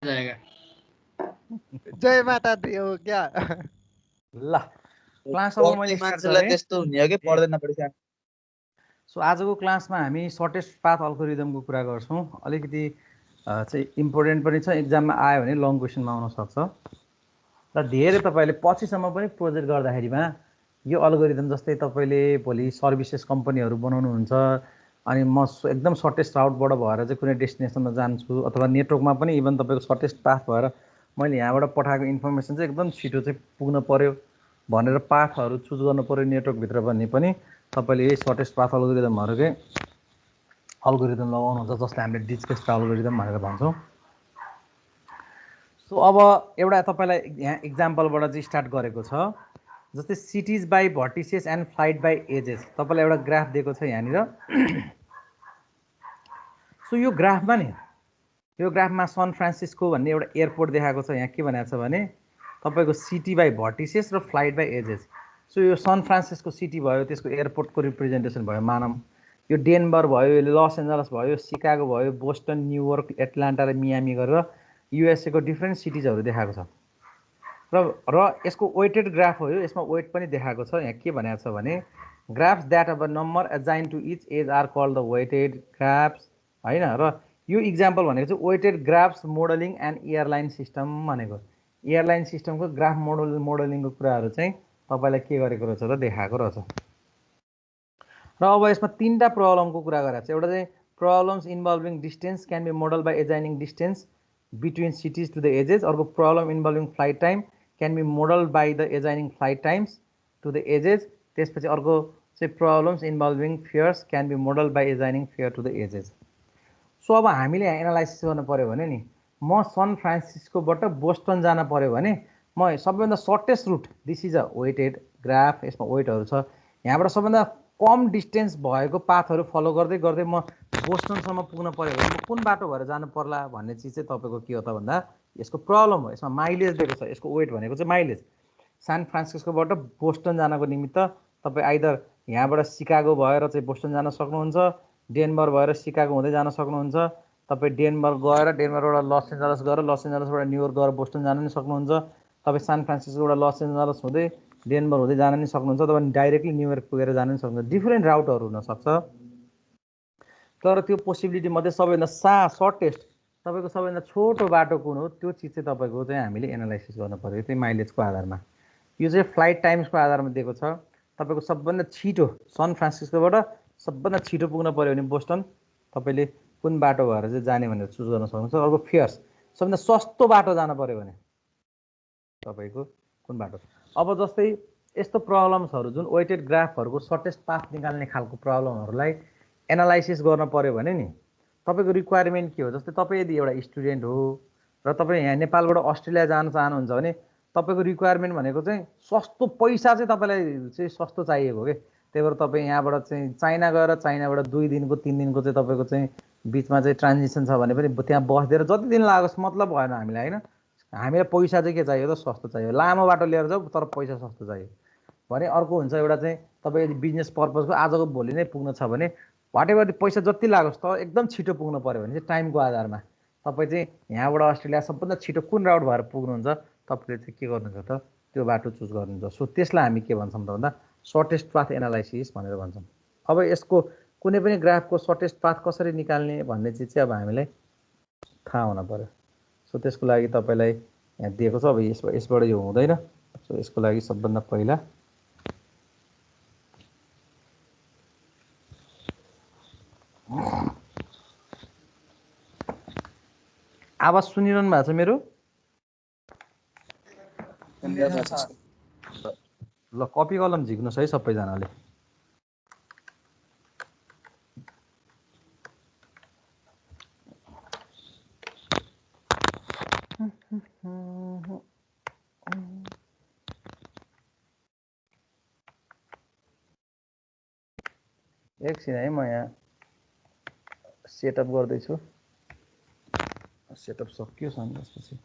जाएगा। जय माता दी हो क्या? ल क्लास अब मैले स्टार्ट मान्छेलाई गरेँ। त्यस्तो हुने हो कि पढ्दैन पढी सानो। सो आजको क्लासमा हामी सर्टेस्ट पाथ अल्गोरिदमको कुरा गर्छौँ। अलिकति चाहिँ इम्पोर्टेन्ट पनि छ, एक्जाममा आयो भने लङ क्वेसनमा आउन सक्छ र धेरै तपाईँले पछिसम्म पनि प्रोजेक्ट गर्दाखेरिमा यो अल्गोरिदम जस्तै तपाईँले भोलि सर्भिसेस कम्पनीहरू बनाउनुहुन्छ अनि म एकदम सर्टेस्ट राउटबाट भएर चाहिँ कुनै डेस्टिनेसनमा जान्छु अथवा नेटवर्कमा पनि इभन तपाईँको सर्टेस्ट पाथ भएर मैले यहाँबाट पठाएको इन्फर्मेसन चाहिँ एकदम छिटो चाहिँ पुग्न पर्यो भनेर पाथहरू चुज गर्नु पर्यो नेटवर्कभित्र भन्ने पनि तपाईँले यही सर्टेस्ट पाथ अल्गोरिदमहरूकै अल्गोरिदम लगाउनुहुन्छ, जसलाई हामीले डिजक्रास्ट अल्गोरिदम भनेर भन्छौँ। सो अब एउटा तपाईँलाई यहाँ इक्जाम्पलबाट चाहिँ स्टार्ट गरेको छ, जस्तै cities by vertices and flight by edges. तपाईँलाई एउटा ग्राफ दिएको छ यहाँनिर। सो यो ग्राफमा नि, यो ग्राफमा सन फ्रान्सिस्को भन्ने एउटा एयरपोर्ट देखाएको छ। यहाँ के भनेको छ भने तपाईँको सिटी बाई भर्टिसेस र फ्लाइट बाई एजेस। सो यो सन फ्रान्सिस्को सिटी भयो, त्यसको एयरपोर्टको रिप्रेजेन्टेसन भयो मानौँ। यो डेनभर भयो, यो लस एन्जलस भयो, सिकागो भयो, बोस्टन, न्युयोर्क, एटलान्टा र मियामी गरेर युएसएको डिफ्रेन्ट सिटिजहरू देखाएको छ र यसको वेटेड ग्राफ हो यो। यसमा वेट पनि देखाएको छ। यहाँ के भनेको छ भने ग्राफ्स द्याट अब number assigned to each edge are called the weighted graphs, होइन। र यो इक्जाम्पल भनेको चाहिँ weighted graphs modelling and airline system भनेको। एयरलाइन सिस्टमको ग्राफ मोडलिङको कुराहरू चाहिँ तपाईँलाई के गरेको रहेछ र देखाएको रहेछ। र अब यसमा तीनवटा प्रब्लमको कुरा गरेको छ। एउटा चाहिँ problems involving distance can be model by assigning distance between cities to the edges. अर्को problem involving flight time can be model by the assigning flight times to the edges. त्यसपछि अर्को चाहिँ problems involving fares can be model by assigning fare to the edges. So अब हामीले यहाँ analysis गर्नु पऱ्यो भने नि, म सन फ्रान्सिस्कोबाट बोस्टन जान पऱ्यो भने म सबैभन्दा shortest route, this is a weighted graph, यसमा वेटहरू छ। यहाँबाट सबभन्दा कम डिस्टेन्स भएको पाथहरू फलो गर्दै गर्दै म बोस्टनसम्म पुग्न पऱ्यो भने म कुन बाटो भएर जानु पर्ला भन्ने चिज चाहिँ तपाईँको के हो त भन्दा यसको प्रब्लम हो। यसमा माइलेज दिएको छ। यसको वेट भनेको चाहिँ माइलेज। सान फ्रान्सिस्कोबाट बोस्टन जानको निमित्त तपाईँ आइदर यहाँबाट सिकागो भएर चाहिँ बोस्टन जान सक्नुहुन्छ, डेनभर भएर सिकागो हुँदै जान सक्नुहुन्छ, तपाईँ डेनभर गएर डेनभरबाट लस एन्जलस गएर लस एन्जलसबाट न्युयोर्क गएर बोस्टन जान नि सक्नुहुन्छ, तपाईँ सान फ्रान्सिस्कोबाट लस एन्जलस हुँदै डेनभर हुँदै जान नि सक्नुहुन्छ, तपाईँ डाइरेक्टली न्युयोर्क पुगेर जान नि सक्नुहुन्छ। डिफ्रेन्ट राउटहरू हुनसक्छ। तर त्यो पोसिबिलिटी मध्ये सबैभन्दा सर्टेस्ट तपाईँको सबैभन्दा छोटो बाटो कुन हो, त्यो चिज चाहिँ तपाईँको चाहिँ हामीले एनालाइसिस गर्नु पऱ्यो। त्यही माइलेजको आधारमा यो चाहिँ फ्लाइट टाइम्सको आधारमा दिएको छ। तपाईँको सबभन्दा छिटो सन फ्रान्सिस्कोबाट सबभन्दा छिटो पुग्न पऱ्यो भने बोस्टन तपाईँले कुन बाटो भएर चाहिँ जाने भनेर चुज गर्न सक्नुहुन्छ। अर्को फेयर्स, सबभन्दा सस्तो बाटो जानु पऱ्यो भने तपाईँको कुन बाटो। अब जस्तै यस्तो प्रब्लम्सहरू जुन वेटेड ग्राफहरूको सर्टेस्ट पाथ निकाल्ने खालको प्रब्लमहरूलाई एनालाइसिस गर्न पऱ्यो भने नि तपाईँको रिक्वायरमेन्ट के हो। जस्तै तपाईँ यदि एउटा स्टुडेन्ट हो र तपाईँ यहाँ नेपालबाट अस्ट्रेलिया जान चाहनुहुन्छ भने तपाईँको रिक्वायरमेन्ट भनेको चाहिँ सस्तो पैसा चाहिँ तपाईँलाई चाहिँ सस्तो चाहिएको के। त्यही भएर तपाईँ यहाँबाट चाहिँ चाइना गएर चाइनाबाट 2 दिनको 3 दिनको चाहिँ तपाईँको चाहिँ बिचमा चाहिँ ट्रान्जिसन छ भने पनि त्यहाँ बसिदिएर जति दिन लागोस् मतलब भएन हामीलाई, होइन। हामीलाई पैसा चाहिँ के चाहियो त, सस्तो चाहियो। लामो बाटो लिएर जाऊ तर पैसा सस्तो चाहियो भने। अर्को हुन्छ एउटा चाहिँ तपाईँ यदि बिजनेस पर्पजको आजको भोलि नै पुग्न छ भने वाटेभर पैसा जति लागोस् तर एकदम छिटो पुग्नु पऱ्यो भने चाहिँ टाइमको आधारमा तपाईँ चाहिँ यहाँबाट अस्ट्रेलिया सबभन्दा छिटो कुन राउट भएर पुग्नुहुन्छ, तपाईँले चाहिँ के गर्नुहुन्छ त त्यो बाटो चुज गर्नुहुन्छ। सो त्यसलाई हामी के भन्छौँ त भन्दा सर्टेस्ट पाथ एनालाइसिस भनेर भन्छौँ। अब यसको कुनै पनि ग्राफको सर्टेस्ट पाथ कसरी निकाल्ने भन्ने चिज चाहिँ अब हामीलाई थाहा हुन पऱ्यो। सो त्यसको लागि तपाईँलाई यहाँ दिएको छ। अब यसबाट यो हुँदैन। सो यसको लागि सबभन्दा पहिला आवाज सुनिरहनु भएको छ मेरो? ल कपी कलम झिक्नुहोस् है सबैजनाले। एकछिन है, म यहाँ सेटअप गर्दैछु। सेटअप सकियो छ त्यसपछि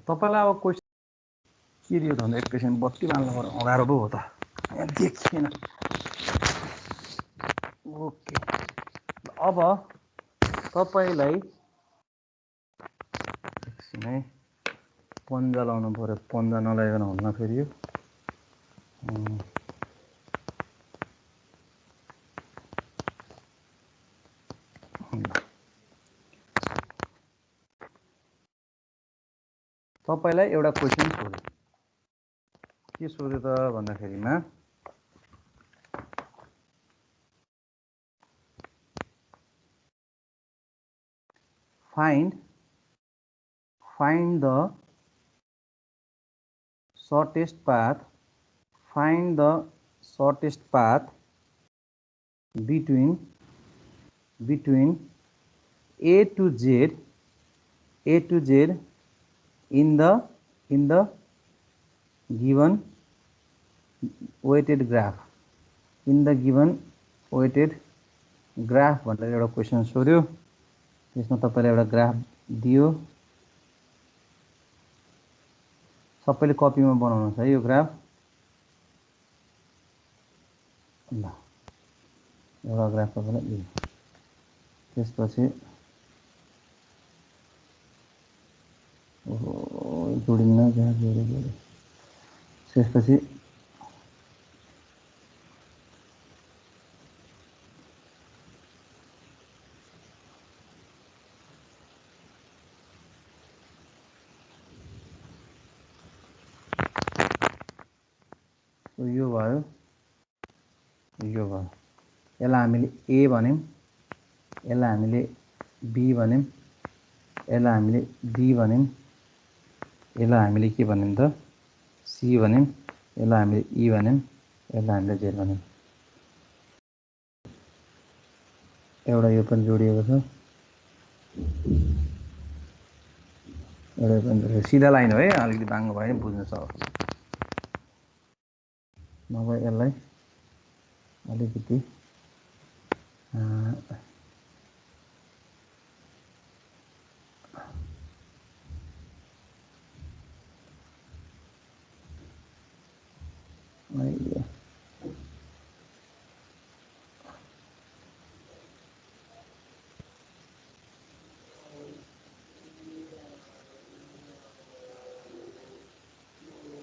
तपाईलाई अब क्वेसन के दियो भन्दा एकैछिन बत्ती बाल्नु पर्यो अँगारो पो हो त यहाँ देखिएन ओके अब तपाईलाई एकछिन है पन्जा लाउनु पर्यो पन्जा नलाइकन हुन्न फेरि यो तपाईलाई एउटा क्वेसन सोध्यो के सोध्यो त भन्दाखेरिमा find the shortest path between A to Z in the given weighted graph भनेर एउटा क्वेसन सोध्यो त्यसमा तपाईले एउटा ग्राफ दियो सबैले कपीमा बनाउनुहोस् है यो ग्राफ ल एउटा ग्राफ तपाईलाई दियो त्यसपछि जोडिन्न जहाँ जोड्यो त्यसपछि यो भयो यसलाई हामीले A भन्यौं यसलाई हामीले B भन्यौं यसलाई हामीले D भन्यौं यसलाई हामीले के भन्यौं त C भन्यौं यसलाई हामीले E भन्यौं यसलाई हामीले Z भन्यौं एउटा यो पनि जोडिएको छ एउटा पनि सिधा लाइन हो है अलिकति बाङ्गो भयो नि बुझ्न सक्छ नभए यसलाई अलिकति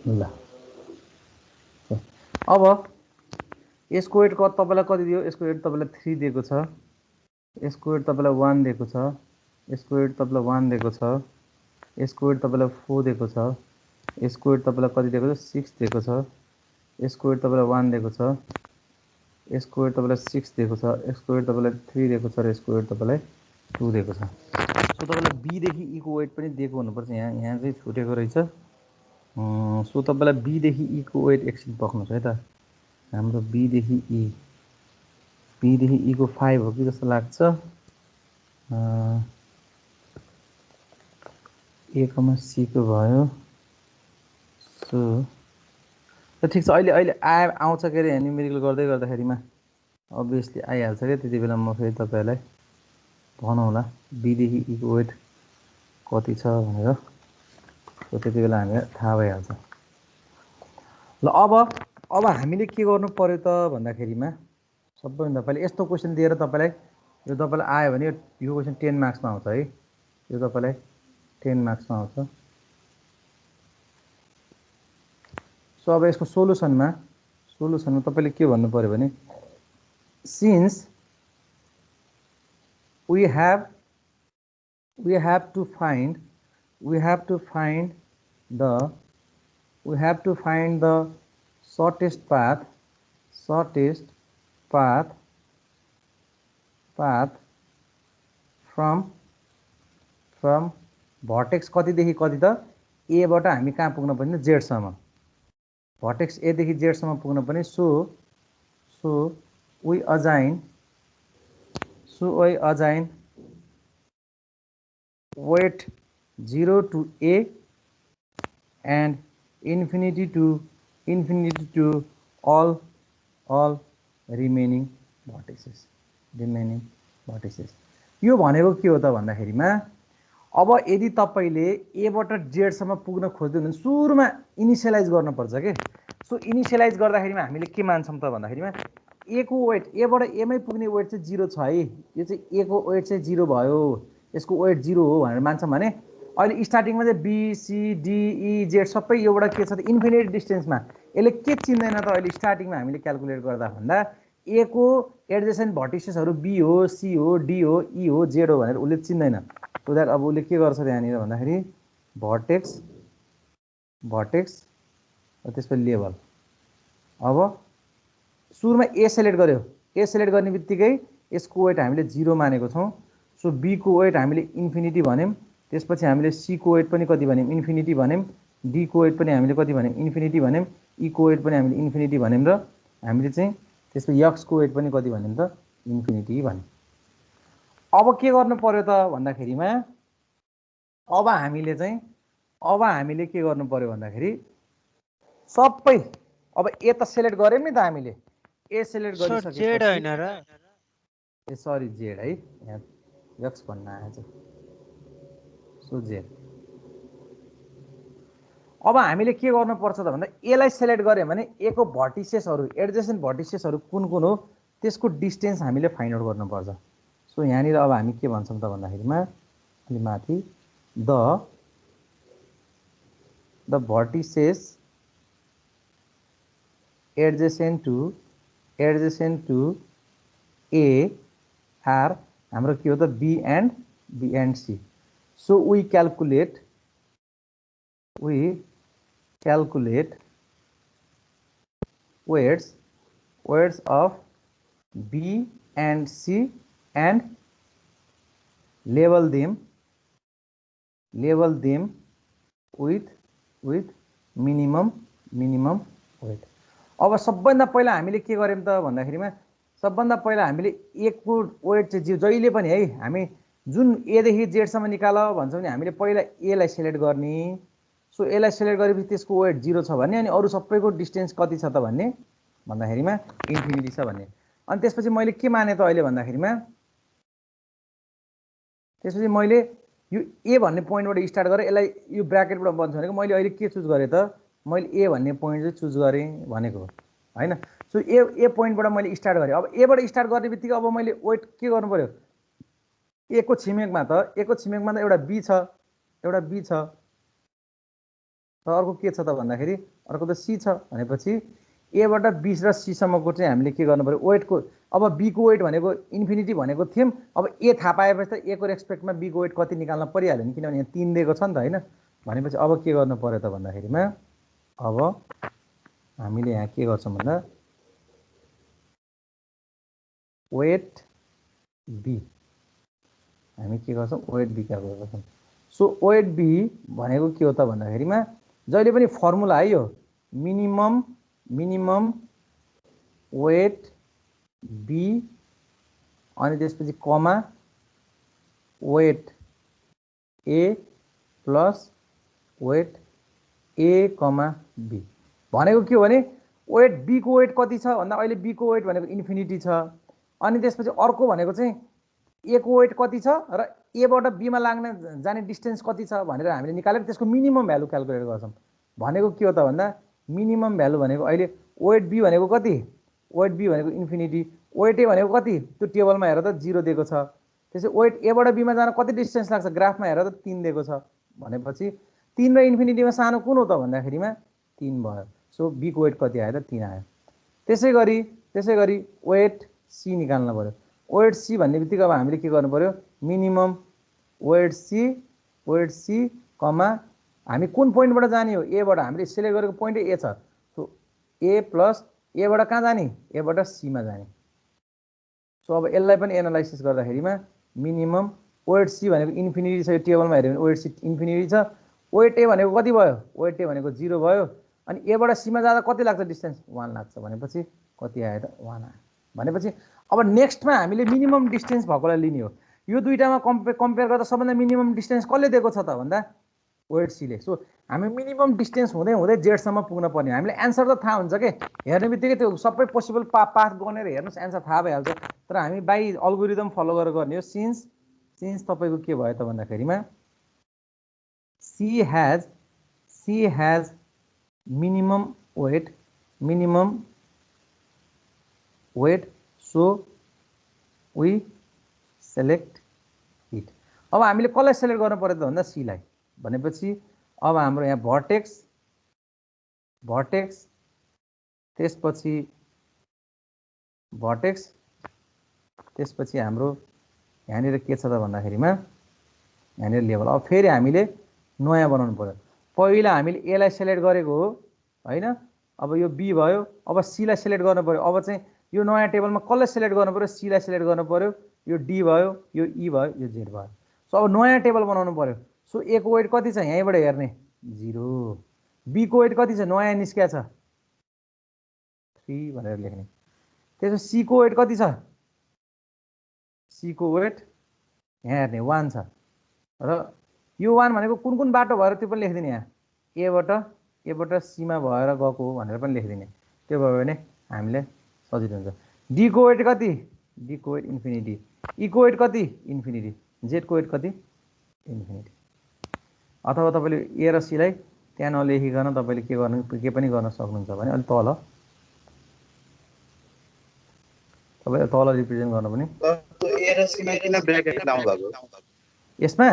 ल अब यसको वेट तपाईलाई कति दियो यसको वेट तपाईलाई 3 दिएको छ यसको वेट तपाईलाई 1 दिएको छ यसको वेट तपाईलाई 1 दिएको छ यसको वेट तपाईलाई 4 दिएको छ यसको वेट तपाईलाई कति दिएको छ 6 दिएको छ यसको वेट तपाईलाई 1 दिएको छ यसको वेट तपाईलाई 6 दिएको छ यसको वेट तपाईलाई 3 दिएको छ र यसको वेट तपाईलाई 2 दिएको छ सो तपाईलाई बी देखि ई को वेट पनि दिएको हुनुपर्छ यहाँ चाहिँ छुटेको रहेछ सो तपाईलाई बी देखि ई को वेट एकछिन पक्नुस् है त हाम्रो बी देखि ई को 5 हो कि जस्तो लाग्छ ए कमा सी को भयो सो त ठीक छ अहिले आउँछ के अरे न्युमेरिकल गर्दै गर्दाखेरिमा अभियसली आइहाल्छ के त्यति बेला म फेरि तपाईहरुलाई भनौँला बी देखि ई को वेट कति छ भनेर सो त्यति बेला हामीलाई थाहा भइहाल्छ ल अब हामीले के गर्नु पर्यो त भन्दाखेरिमा सबैभन्दा पहिले यस्तो क्वेशन दिएर तपाईलाई यो तपाईलाई आयो भने यो क्वेशन 10 मार्क्समा आउँछ है यो तपाईलाई 10 मार्क्समा आउँछ सो अब यसको सोलुसनमा तपाईले के भन्नु पर्यो भने since we have to find the shortest path from vertex कति देखि कति त A बाट हामी कहाँ पुग्न पर्ने Z सम्म vertex A देखि Z सम्म पुग्न पर्ने so we assign weight 0 to A and infinity to all remaining vertices यो भनेको के हो त भन्दाखेरिमा अब यदि तपाईले एबाट जेडसम्म पुग्न खोज्दै हुनुहुन्छ सुरुमा इनिसियलाइज गर्नुपर्छ के। सो इनिसियलाइज गर्दाखेरिमा हामीले के मान्छौँ त भन्दाखेरिमा ए को वेट एबाट एमै पुग्ने वेट चाहिँ 0 छ है, यो चाहिँ ए को वेट चाहिँ 0 भयो, यसको वेट 0 हो भनेर मान्छौँ भने अहिले स्टार्टिङमा चाहिँ B C D E Z सबै योबाट के छ त इन्फिनिट डिस्टेन्समा यसले के चिन्दैन त अहिले स्टार्टिङमा हामीले क्याल्कुलेट गर्दा भन्दा ए को एडजेसेन्ट भर्टिसेसहरू बी हो, सी हो, डी हो, ई हो, जेड हो भनेर उसले चिन्दैन। सो द्याट अब उसले के गर्छ त्यहाँनिर भन्दाखेरि भर्टेक्स भर्टेक्स त्यसको लेभल। अब सुरुमा ए सेलेक्ट गर्यो, ए सेलेक्ट गर्ने बित्तिकै यसको वेट हामीले 0 मानेको छौँ। सो बी को वेट हामीले इन्फिनिटी भन्यौँ, त्यसपछि हामीले सी को वेट पनि कति भन्यौँ इन्फिनिटी भन्यौँ, डी को वेट पनि हामीले कति भन्यौँ इन्फिनिटी भन्यौँ, ई को वेट पनि हामीले इन्फिनिटी भन्यौँ र हामीले चाहिँ त्यसपछि यक्स को वेट पनि कति भन्यौँ त इन्फिनिटी भन्यौँ। अब के गर्नु पर्यो त भन्दाखेरिमा अब हामीले के गर्नु पर्यो भन्दाखेरि सबै अब ए त सेलेक्ट गर्यौँ नि त हामीले, ए सेलेक्ट गरिसकेपछि जेड हैन र ए सरी जेड है, यहाँ यक्स भन्न आएछ। सो जेड अब हामीले के गर्नुपर्छ त भन्दा एलाई सेलेक्ट गर्यो भने ए को भर्टिसेसहरू एडजेसेन्ट भर्टिसेसहरू कुन कुन हो त्यसको डिस्टेन्स हामीले फाइन्ड आउट गर्नुपर्छ। सो यहाँनिर अब हामी के भन्छौँ त भन्दाखेरिमा अलि माथि the vertices adjacent to A are हाम्रो के हो त B and C. So we calculate weights of B and C and label them with minimum weight। अब सबभन्दा पहिला हामीले के गर्यौँ त भन्दाखेरिमा सबभन्दा पहिला हामीले ए को वेट चाहिँ जहिले पनि है हामी जुन एदेखि जेडसम्म निकाल भन्छौँ नि हामीले पहिला एलाई सेलेक्ट गर्ने। सो एलाई सेलेक्ट गरेपछि त्यसको वेट 0 छ भन्ने अनि अरू सबैको डिस्टेन्स कति छ त भन्दाखेरिमा इन्फिनिटी छ भन्ने। अनि त्यसपछि मैले के माने त अहिले भन्दाखेरिमा त्यसपछि मैले यो ए भन्ने पोइन्टबाट स्टार्ट गरेँ, यसलाई यो ब्राकेटबाट बन्छ भनेको मैले अहिले के चुज गरेँ त मैले ए भन्ने पोइन्ट चाहिँ चुज गरेँ भनेको होइन। सो ए पोइन्टबाट मैले स्टार्ट गरेँ। अब एबाट स्टार्ट गर्ने बित्तिकै अब मैले वेट के गर्नु पर्यो ए को छिमेकमा त एउटा बी छ र अर्को के छ त भन्दाखेरि अर्को त सी छ भनेपछि एबाट 20 र सी सम्मको चाहिँ हामीले के गर्नु पर्यो वेटको। अब बी को वेट भनेको इन्फिनिटी भनेको थियौँ, अब ए थाहा पाएपछि त ए को रेस्पेक्टमा बी को वेट कति निकाल्न परिहाल्यो नि, किनभने यहाँ 3 दिएको छ नि त होइन। भनेपछि अब के गर्नु पर्यो त भन्दाखेरिमा अब हामीले यहाँ के गर्छौँ भन्दा वेट बी हामी के गर्छौँ वेट बी क्याल्कुलेट गर्छौँ। सो वेट बी भनेको के हो त भन्दाखेरिमा जहिले पनि फर्मुला है यो मिनिमम वेट बी अनि त्यसपछि comma weight A plus weight A comma B भनेको के हो भने वेट बी को वेट कति छ भन्दा अहिले बी को वेट भनेको इन्फिनिटी छ। अनि त्यसपछि अर्को भनेको चाहिँ ए को वेट कति छ र एबाट बीमा लाग्ने जाने डिस्टेन्स कति छ भनेर हामीले निकालेर त्यसको मिनिमम भ्यालु क्याल्कुलेट गर्छौँ। भनेको के हो त भन्दा मिनिमम भ्यालु भनेको अहिले वेट बी भनेको कति वेट बी भनेको इन्फिनिटी, वेट ए भनेको कति त्यो टेबलमा हेर त 0 दिएको छ। त्यसै वेट एबाट बीमा जान कति डिस्टेन्स लाग्छ ग्राफमा हेर त 3 दिएको छ भनेपछि 3 र इन्फिनिटीमा सानो कुन हो त भन्दाखेरिमा 3 भयो। सो बी को वेट कति आयो त 3 आयो। त्यसै गरी वेट सी निकाल्नु पर्यो। वेट सी भन्ने बित्तिकै अब हामीले के गर्नु पर्यो मिनिमम वेट सी कमा हामी कुन पोइन्टबाट जाने हो एबाट हामीले सेलेक्ट गरेको पोइन्ट ए छ। सो ए प्लस एबाट कहाँ जाने एबाट सीमा जाने। सो अब यसलाई पनि एनालाइसिस गर्दाखेरिमा मिनिमम वेट सी भनेको इन्फिनिटी छ, यो टेबलमा हेऱ्यो भने वेट सी इन्फिनिटी छ, वेट ए भनेको कति भयो वेट ए भनेको 0 भयो अनि एबाट सीमा जाँदा कति लाग्छ डिस्टेन्स 1 लाग्छ भनेपछि कति आयो त 1 आयो। भनेपछि अब नेक्स्टमा हामीले मिनिमम डिस्टेन्स भएकोलाई लिने हो। यो दुईटामा कम्पेयर गर्दा सबभन्दा मिनिमम डिस्टेन्स कसले दिएको छ त भन्दा वेट सीले। सो हामी मिनिमम डिस्टेन्स हुँदै जेडसम्म पुग्न पर्ने हामीले एन्सर त थाहा हुन्छ के हेर्ने बित्तिकै त्यो सबै पोसिबल पाथ गनेर हेर्नुहोस् एन्सर थाहा भइहाल्छ। तर हामी बाई अल्गोरिदम फलो गरेर गर्ने हो। सिन्स तपाईँको के भयो त भन्दाखेरिमा C has minimum weight, so we select it. अब हामीले कसलाई सेलेक्ट गर्नु पर्यो त भन्दा C लाई भनेपछि अब हाम्रो यहाँ भर्टेक्स त्यसपछि हाम्रो यहाँनिर के छ त भन्दाखेरिमा यहाँनिर लेभल। अब फेरि हामीले नयाँ बनाउनु पर्यो। पहिला हामीले A लाई सेलेक्ट गरेको हो हैन, अब यो B भयो, अब C लाई सेलेक्ट गर्नु पर्यो। अब चाहिँ यो नयाँ टेबलमा कसलाई सेलेक्ट गर्नु पर्यो? C लाई सेलेक्ट गर्नु पर्यो। यो D भयो, यो E भयो, यो Z भयो। सो अब नयाँ टेबल बनाउनु पर्यो। सो A को वेट कति छ यहीँबाट हेर्ने 0, B को वेट कति छ नयाँ निस्किया छ 3 भनेर लेख्ने। त्यसपछि C को वेट कति छ? C को वेट यहाँ हेर्ने 1 छ र यो 1 भनेको कुन कुन बाटो भएर त्यो पनि लेखिदिने। यहाँ एबाट सीमा भएर गएको हो भनेर पनि लेखिदिने। त्यो भयो भने हामीलाई सजिलो हुन्छ। डी को वेट कति? डी को वेट इन्फिनिटी। ई को वेट कति? इन्फिनिटी। जेड को वेट कति? इन्फिनिटी। अथवा तपाईँले ए र सी लाई त्यहाँ नलेखिकन तपाईँले के पनि गर्न सक्नुहुन्छ भने अलि तल तपाईँले तल रिप्रेजेन्ट गर्न पनि। यसमा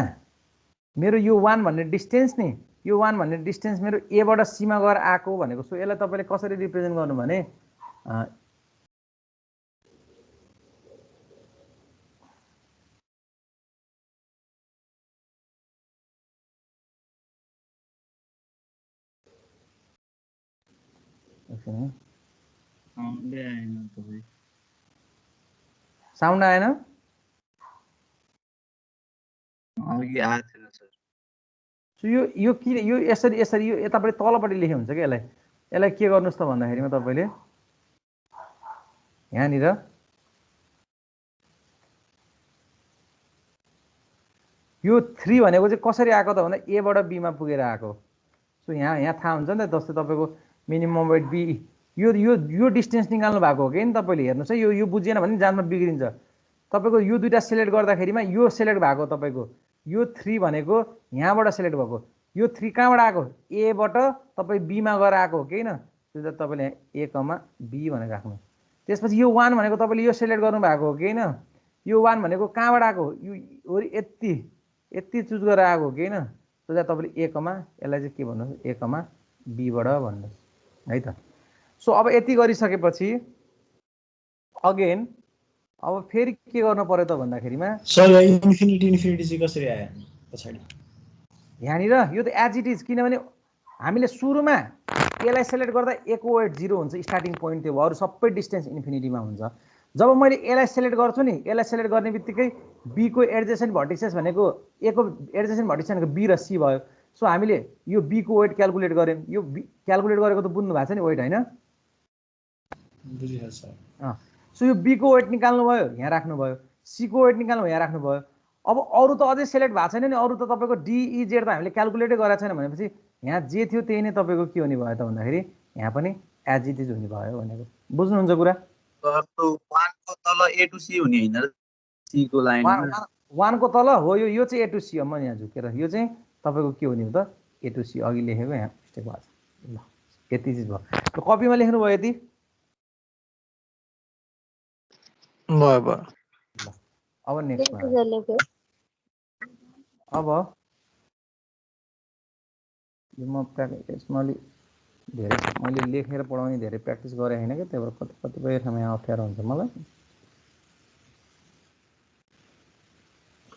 मेरो यो 1 भन्ने डिस्टेन्स नि, यो 1 भन्ने डिस्टेन्स मेरो ए बाट सी मा गएर आएको भनेको। सो यसलाई तपाईँले कसरी रिप्रेजेन्ट गर्नु भने साउन्ड आएन? सो यो किन यो यसरी यो यतापट्टि तलपट्टि लेखे हुन्छ कि यसलाई के गर्नुस् त भन्दाखेरिमा तपाईले यहाँनिर यो 3 भनेको चाहिँ कसरी आएको त भन्दा ए बाट बी मा पुगेर आएको। सो यहाँ थाहा हुन्छ नि त, जस्तै तपाईको मिनिमम वेट बी यो डिस्टेन्स निकाल्नु भएको हो कि नि तपाईले हेर्नुस् है। यो बुझिएन भने जानमा बिग्रिन्छ। तपाईको यो दुईटा सिलेक्ट गर्दाखेरिमा यो सिलेक्ट भएको तपाईको यो 3 भनेको यहाँबाट सिलेक्ट भएको। यो 3 कहाँबाट आएको? ए बाट तपाई बी मा गएर आएको हो कि हैन? त्यो त तपाईले ए कमा बी भनेर राख्नु। त्यसपछि यो 1 भनेको तपाईले यो सिलेक्ट गर्नु भएको हो कि हैन? यो 1 भनेको कहाँबाट आएको? यो यति चुज गरेर आएको हो कि हैन? त्यो चाहिँ तपाईले ए कमा यसलाई चाहिँ के भन्नु? ए कमा बी बाट भन्नु है त। सो अब यति गरिसकेपछि अगेन अब फेरि के गर्नु पर्यो त भन्दाखेरिमा सर इन्फिनिटी चाहिँ कसरी आयो पछाडी? यहाँनिर यो त एज इट इज, किनभने हामीले सुरुमा यसलाई सेलेक्ट गर्दा ए को वेट 0 हुन्छ, स्टार्टिङ पोइन्ट त्यो अरु सबै डिस्टेन्स इन्फिनिटीमा हुन्छ। जब मैले यसलाई सेलेक्ट गर्छु नि, यसलाई सेलेक्ट गर्ने बित्तिकै बी को एडजेसेन्ट भर्टिसेस भनेको ए को एडजेसेन्ट भर्टिसेस भनेको बी र सी भयो। सो हामीले यो बी को वेट क्याल्कुलेट गर्यौं। यो क्याल्कुलेट गरेको त बुझ्नु भएको छ नि वेट हैन? बुझिहाल्छ सर। सो यो बी को वेट निकाल्नु भयो, यहाँ राख्नु भयो। सी को वेट निकाल्नु भयो, यहाँ राख्नु भयो। अब अरु त अझै सेलेक्ट भएको छैन नि, अरु त तपाईको डी ई जेड त हामीले क्याल्कुलेटै गरेको छैन भनेपछि यहाँ जे थियो त्यही नै तपाईको के हुने भयो त भन्दाखेरि यहाँ पनि एज इट इज हुने भयो भनेको। बुझ्नुहुन्छ कुरा? सर तो 1 को तल ए टु सी हुने हैन, सी को लाइन 1 को तल हो यो चाहिँ ए टु सी हो। म यहाँ झुकेर यो चाहिँ तपाईको के हुने हो त ए टु सी अघि लेखेको यहाँ मिस्टेक भएको छ। ल यति चीज भयो। ल कपीमा लेख्नु भयो यति? भयो। अब नेक्स्ट अब यो म यसमा अलि धेरै मैले लेखेर पढाउने धेरै प्र्याक्टिस गरे हैन के, त्यही भएर कतिपय ठाउँमा यहाँ अप्ठ्यारो हुन्छ मलाई।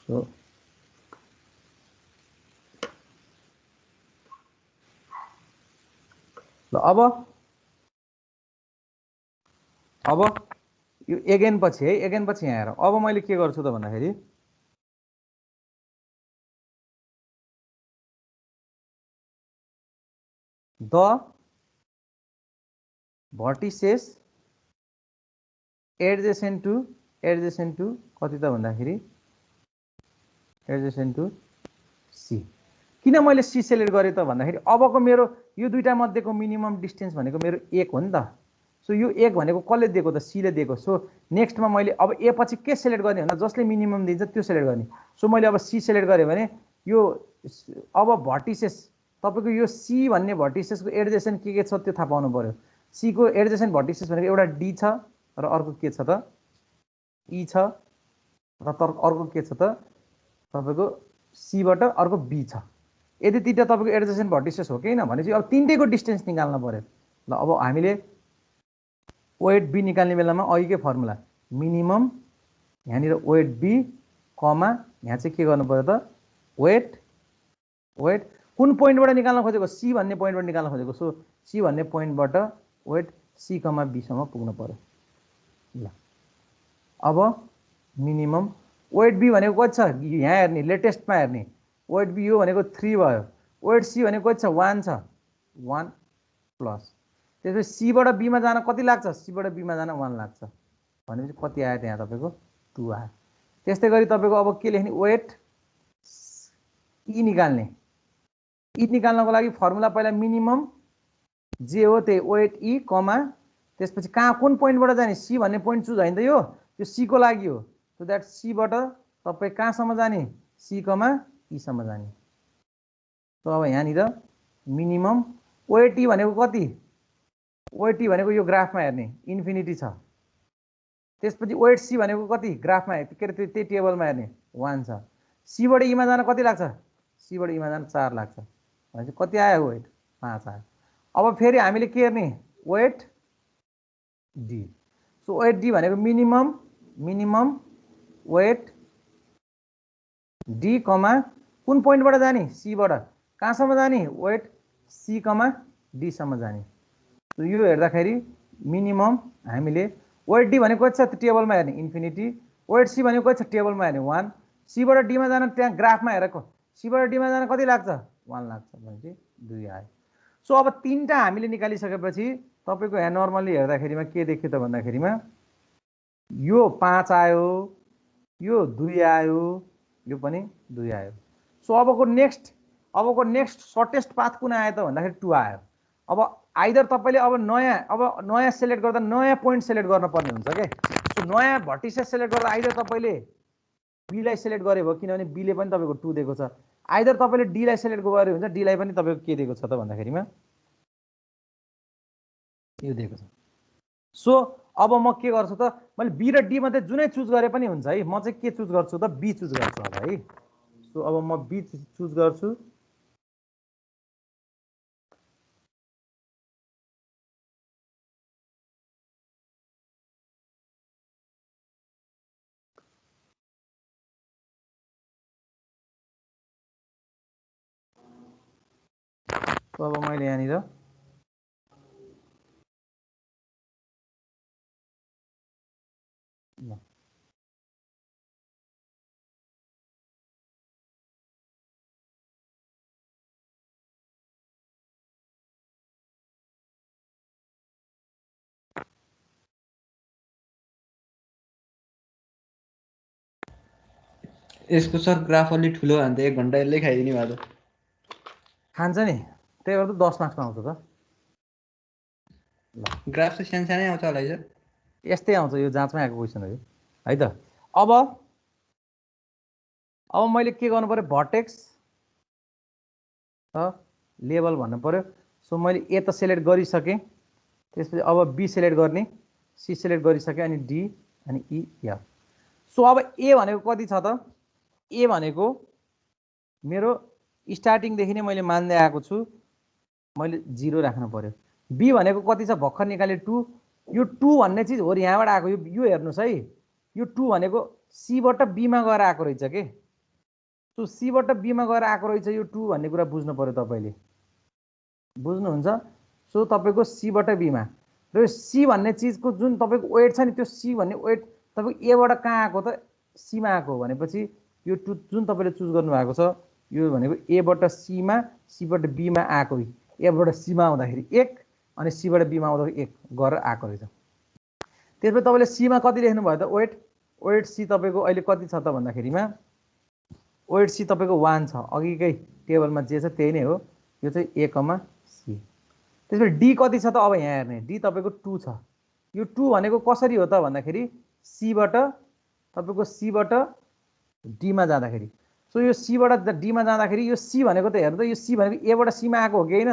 सो ल अब यो एगेन पछि है, एगेन पछि यहाँ हेर। अब मैले के गर्छु त भन्दाखेरि द भर्टिसेस एडजेसेन्ट टु कति त भन्दाखेरि एडजेसेन्ट टु सी। किन मैले सी सेलेक्ट गरेँ त भन्दाखेरि अबको मेरो यो दुईटा मध्येको मिनिमम डिस्टेन्स भनेको मेरो 1 हो नि त। सो यो 1 भनेको कसले दिएको त? सी ले दिएको। सो नेक्स्टमा मैले अब ए पछि के सेलेक्ट गर्ने भन्दा जसले मिनिमम दिन्छ त्यो सेलेक्ट गर्ने। सो मैले अब सी सेलेक्ट गरेँ भने यो अब भर्टिसेस तपाईको यो सी भन्ने भर्टिसेसको एडजेसेन्ट के छ त्यो थाहा पाउनु पर्यो। सी को एडजेसेन्ट भर्टिसेस भनेको एउटा डी छ र अर्को के छ त ई छ र अर्को के छ त तपाईको सी बाट अर्को बी छ। यदि तीनटा तपाईको एडजेसेन्ट भर्टिसेस हो कि भनेपछि अब तीनटैको डिस्टेन्स निकाल्न पर्यो। ल अब हामीले वेट बी निकाल्ने बेलामा अघिकै फर्मुला मिनिमम यहाँनिर वेट बी कमा यहाँ चाहिँ के गर्नु पर्यो त वेट कुन पोइन्टबाट निकाल्न खोजेको सी भन्ने पोइन्टबाट निकाल्न खोजेको। सो सी भन्ने पोइन्टबाट वेट सी कमा बी सम्म पुग्नु पर्यो। ल अब मिनिमम वेट बी भनेको कति छ यहाँ हेर्ने लेटेस्टमा हेर्ने वेट बी यो भनेको 3 भयो। वेट सी भनेको कति छ 1 छ 1 प्लस त्यसपछि सीबाट बीमा जान कति लाग्छ सीबाट बीमा जान 1 लाग्छ भनेपछि कति आयो त्यहाँ तपाईको 2 आयो। त्यस्तै गरी तपाईको अब के लेख्ने वेट ई निकाल्ने। ई निकाल्नको लागि फर्मुला पहिला मिनिमम जे हो त्यही वेट ई कमा त्यसपछि कहाँ कुन पोइन्टबाट जाने सी भन्ने पोइन्ट चुज होइन त यो सी को लागि हो। सो द्याट सीबाट तपाई कहाँसम्म जाने सी कमा ई सम्म जाने। सो अब यहाँनिर मिनिमम वेट ई भनेको कति वेट ई भनेको यो ग्राफमा हेर्ने इन्फिनिटी छ। त्यसपछि वेट सी भनेको कति ग्राफमा के अरे त्यही टेबलमा हेर्ने 1 छ। सीबाट ईमा जान कति लाग्छ सीबाट ईमा जान 4 लाग्छ भनेपछि कति आयो वेट 5 आयो। अब फेरि हामीले के हेर्ने weight D. So weight D भनेको मिनिमम वेट डी कमा कुन पोइन्टबाट जाने सीबाट कहाँसम्म जाने वेट सी कमा डी सम्म जाने। सो यो हेर्दाखेरि मिनिमम हामीले वेट डी भनेको कति छ त्यो टेबलमा हेर्ने इन्फिनिटी वेट सी भनेको कति छ टेबलमा हेर्ने 1 सीबाट डीमा जान त्यहाँ ग्राफमा हेरेको सीबाट डीमा जान कति लाग्छ 1 लाग्छ भनेपछि 2 आयो। सो अब तीनटा हामीले निकालिसकेपछि तपाईको यहाँ नर्मली हेर्दाखेरिमा के देख्यो त भन्दाखेरिमा यो 5 आयो यो 2 आयो यो पनि 2 आयो। सो अबको नेक्स्ट सर्टेस्ट पाथ कुन आयो त भन्दाखेरि 2 आयो। अब आइदर तपाईले अब नयाँ सेलेक्ट गर्दा नयाँ पोइन्ट सेलेक्ट गर्न पर्ने हुन्छ के। सो नयाँ भर्टिसेस सेलेक्ट गर्दा आइदर तपाईले बी लाई सेलेक्ट गरे भयो किनभने बी ले पनि तपाईको 2 दिएको छ। आइदर तपाईले डी लाई सेलेक्ट गरे हुन्छ डी लाई पनि तपाईको के दिएको छ त भन्दाखेरिमा यो दिएको छ। सो अब म के गर्छु त मैले बी र डी मध्ये जुनै चुज गरे पनि हुन्छ है। म चाहिँ के चुज गर्छु त बी चुज गर्छु अब है। सो अब म बी चुज गर्छु। सो अब मैले यहाँनिर यसको सर ग्राफ अलि ठुलो भने त 1 घण्टा यसले खाइदिने भयो त खान्छ नि त्यही भएर त 10 मार्क्समा आउँछ त। ल ग्राफ चाहिँ सानसानै आउँछ होला है सर यस्तै आउँछ यो जाँचमा आएको क्वेसन हो है त। अब मैले के गर्नु पर्यो भर्टेक्स लेभल भन्नु पर्यो। सो मैले ए त सेलेक्ट गरिसकेँ त्यसपछि अब बी सेलेक्ट गर्ने सी सेलेक्ट गरिसकेँ अनि डी अनि ई एफ। सो अब ए भनेको कति छ त ए भनेको मेरो स्टार्टिङदेखि नै मैले मान्दै आएको छु मैले 0 राख्नु पर्यो। बी भनेको कति छ भर्खर निकाले 2 यो 2 भन्ने चिज हो यहाँबाट आएको यो हेर्नुस् है यो 2 भनेको सीबाट बीमा गएर आएको रहेछ के। सो सीबाट बीमा गएर आएको रहेछ यो 2 भन्ने कुरा बुझ्नु पर्यो तपाईले बुझ्नुहुन्छ। सो तपाईको सीबाट बीमा र सी भन्ने चिजको जुन तपाईको वेट छ नि त्यो सी भन्ने वेट तपाईको एबाट कहाँ आएको त सीमा आएको भनेपछि यो 2 जुन तपाईले चुज गर्नु भएको छ यो भनेको एबाट सीमा सीबाट बीमा आएको एबाट सीमा आउँदाखेरि 1 अनि सीबाट बीमा आउँदाखेरि 1 गरेर आएको रहेछ। त्यसपछि तपाईले सीमा कति लेख्नु भयो त वेट सी तपाईको अहिले कति छ त भन्दाखेरिमा वेट सी तपाईको 1 छ अघिकै टेबलमा जे छ त्यही नै हो यो चाहिँ ए कमा सी। त्यसपछि डी कति छ त अब यहाँ हेर्ने डी तपाईको 2 छ यो 2 भनेको कसरी हो त भन्दाखेरि सीबाट तपाईको सीबाट डी मा जाँदाखेरि सो यो सीबाट डीमा जाँदाखेरि यो सी भनेको त हेर्नु त यो सी भनेको एबाट सीमा आएको हो कि होइन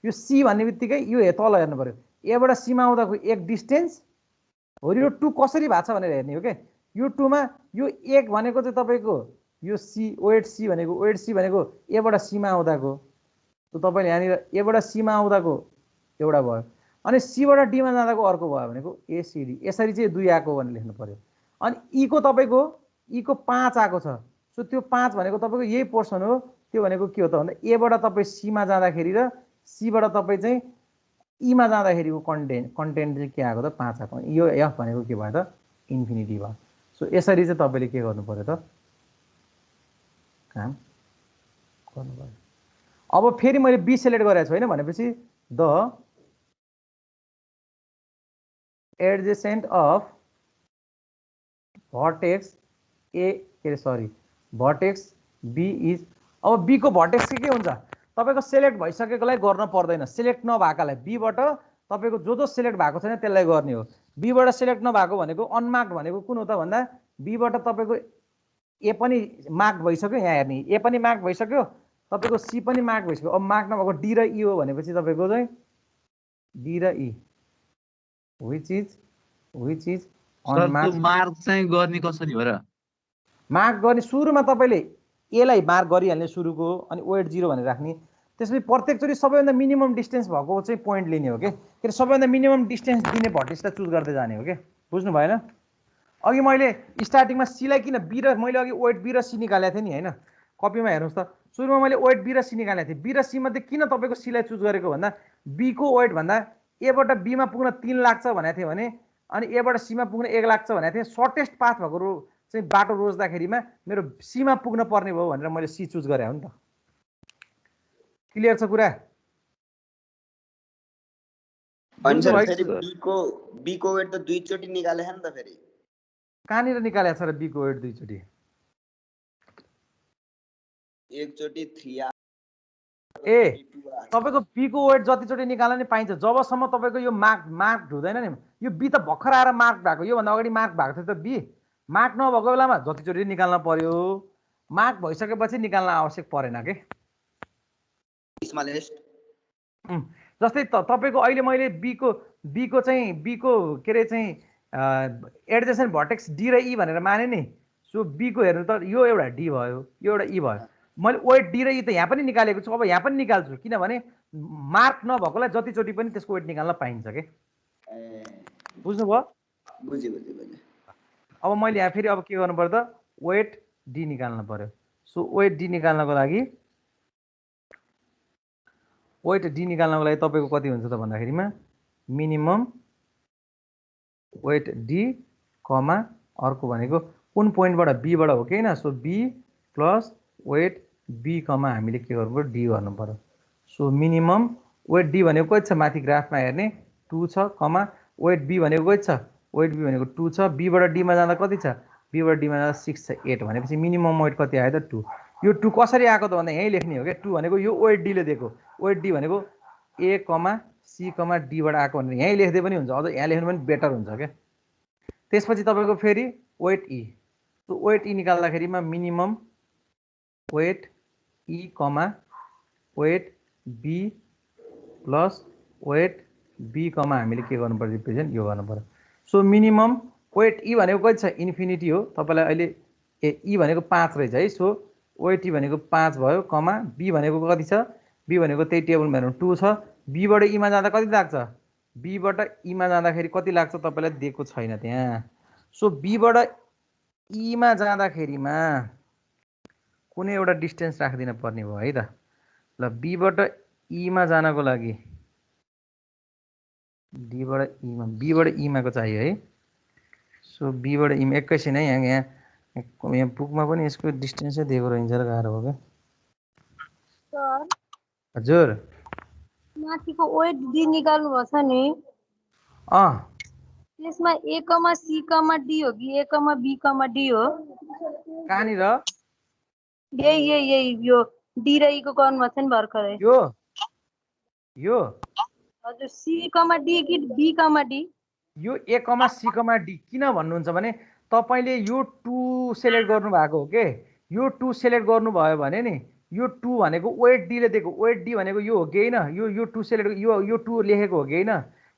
यो सी भन्ने बित्तिकै यो तल हेर्नु पर्यो एबाट सीमा आउँदाको एक डिस्टेन्स हो यो 2 कसरी भएको छ भनेर हेर्ने हो के यो 2 मा यो 1 भनेको चाहिँ तपाईको यो सी वेट सी भनेको एबाट सीमा आउँदाको त तपाईले यहाँनिर एबाट सीमा आउँदाको एउटा भयो अनि सीबाट डीमा जाँदाको अर्को भयो भनेको एसीडी यसरी चाहिँ 2 आएको भनेर लेख्नु पर्यो अनि ई को तपाईको ई को 5 आएको छ सो त्यो 5 भनेको तपाईको यही पोर्सन हो त्यो भनेको के हो त भन्दा एबाट तपाई सीमा जाँदाखेरि र सीबाट तपाई चाहिँ ईमा जाँदाखेरिको कन्टेन्ट चाहिँ के आएको त 5 आएको यो एफ भनेको के भयो त इन्फिनिटी भयो सो यसरी चाहिँ तपाईले के गर्नु पर्यो त काम गर्नु पर्यो अब फेरि मैले बी सिलेक्ट गरेको छु हैन भनेपछि द एडजेसेन्ट अफ भर्टेक्स ए के सरी भर्टेक्स बी इज अब बी को भर्टेक्स के हुन्छ तपाईको सिलेक्ट भइसकेकोलाई गर्न पर्दैन सिलेक्ट नभएकालाई बीबाट तपाईको जो सिलेक्ट भएको छैन त्यसलाई गर्ने हो बीबाट सिलेक्ट नभएको भनेको अनमार्क्ड भनेको कुन हो त भन्दा बीबाट तपाईको ए पनि मार्क भइसक्यो यहाँ हेर्ने ए पनि मार्क भइसक्यो तपाईको सी पनि मार्क भइसक्यो अब मार्क नभएको डी र ई हो भनेपछि तपाईको चाहिँ डी र ई व्हिच इज अनमार्क्ड मार्क चाहिँ गर्ने कसरी हो र मार्क गर्ने सुरुमा तपाईले ए लाई मार्क गरिहाल्ने सुरुको अनि वेट 0 भनेर राख्ने त्यसपछि प्रत्येकचोटि सबैभन्दा मिनिमम डिस्टेन्स भएको चाहिँ पोइन्ट लिने हो के सबैभन्दा मिनिमम डिस्टेन्स दिने भर्टेक्सलाई चुज गर्दै जाने हो के बुझ्नु भएन अघि मैले स्टार्टिङमा सी लाई किन बी र मैले अघि वेट बी र सी निकालेको थिएँ नि हैन कपीमा हेर्नुस् त सुरुमा मैले वेट बी र सी निकालेको थिएँ बी र सी मध्ये किन तपाईको सी लाई चुज गरेको भन्दा बी को वेट भन्दा ए बाट बी मा पुग्न 3 लाग्छ भनेको थिएँ भने अनि ए बाट सी मा पुग्न 1 लाग्छ भनेको थिएँ सर्टेस्ट पाथ भएको चाहिँ बाटो रोज्दाखेरिमा मेरो सी मा पुग्न पर्ने भयो भनेर मैले सी चुज गरे हो नि त क्लियर छ कुरा अनि फेरि बी को वेट त दुई चोटी निकाले छ नि त फेरि कहाँनिर निकालेको छ र बी को वेट दुई चोटी एक चोटी 3 ए तपाईको बी को वेट जति चोटी निकाल्न नि पाइन्छ जबसम्म तपाईको यो मार्क हुँदैन नि यो बी त भर्खर आएर मार्क भएको यो भन्दा अगाडि मार्क भएको थियो त बी मार्क नभएको बेलामा जति चोटी निकाल्न पर्यो मार्क भइसकेपछि निकाल्न आवश्यक परेन के जस्तै तपाईको अहिले मैले बी को के रे चाहिँ एडजेसेन्ट भर्टेक्स डी र ई भनेर माने नि सो बी को हेर्नु त यो एउटा डी भयो यो एउटा ई भयो मैले वेट डी र ई त यहाँ पनि निकालेको छु अब यहाँ पनि निकाल्छु किनभने मार्क नभएकोलाई जति चोटी पनि त्यसको वेट निकाल्न पाइन्छ के बुझ्नुभयो बुझे अब मैले यहाँ फेरि अब के गर्नु पर्यो त वेट डी निकाल्नु पर्यो सो वेट डी निकाल्नको लागि तपाईको कति हुन्छ त भन्दाखेरिमा मिनिमम वेट डी कमा अर्को भनेको कुन पोइन्टबाट बीबाट हो कि हैन so B plus weight B comma हामीले के गर्नु पर्यो डी गर्नु पर्यो सो मिनिमम वेट डी भनेको कति छ माथि ग्राफमा हेर्ने 2 छ कमा वेट बी भनेको कति छ वेट बी भनेको 2 छ बी बाट डी मा जाँदा कति छ बी बाट डी मा जाँदा 6 छ 8 भनेपछि मिनिमम वेट कति आयो त 2 यो 2 कसरी आएको त भन्दा यही लेख्ने हो के 2 भनेको यो वेट डी ले दिएको वेट डी भनेको ए कमा सी कमा डी बाट आएको भनेर यही लेख्दै पनि हुन्छ अझ यहाँ लेख्नु पनि बेटर हुन्छ के त्यसपछि तपाईको फेरि weight E so weight E निकाल्दाखेरिमा minimum weight E comma weight B plus weight B comma हामीले के गर्नु पर्यो रिप्रेजेन्ट यो गर्नु पर्यो सो मिनिमम वेट ई भनेको कति छ इन्फिनिटी हो तपाईलाई अहिले ई भनेको 5 रहेछ है सो वेट ई भनेको 5 भयो कमा बी भनेको कति छ बी भनेको त्यही टेबलमा हेर्नु 2 छ बी बाट ई मा जाँदा कति लाग्छ बी बाट ई मा जाँदाखेरि कति लाग्छ तपाईलाई दिएको छैन त्यहाँ सो बी बाट ई मा जाँदाखेरिमा कुनै एउटा डिस्टेन्स राखिदिन पर्ने भयो है त ल बी बाट ई मा जानको लागि डी बाट ई मा बी बाट ई मा को चाहियो है सो बी बाट ई मा एकैछिन है यहाँ बुकमा पनि यसको डिस्टेन्सै दिएको रहन्छ र गाह्रो हो के सर हजुर माथिको वेट डी निकाल्नु भछ नि त्यसमा ए कमा सी कमा डी हो कि ए कमा बी कमा डी हो कहाँनिर यही यो डी र ई को गर्नु भछ नि भर्खरै यो हजुर सी कमा डी कि बी कमा डी यो ए कमा सी कमा डी किन भन्नुहुन्छ भने तपाईले यो 2 सिलेक्ट गर्नु भएको हो के यो 2 सेलेक्ट गर्नुभयो भने नि यो 2 भनेको वेट डी ले दिएको, वेट डी भनेको यो हो कि हैन, यो 2 सेलेक्ट यो 2 लेखेको हो कि हैन,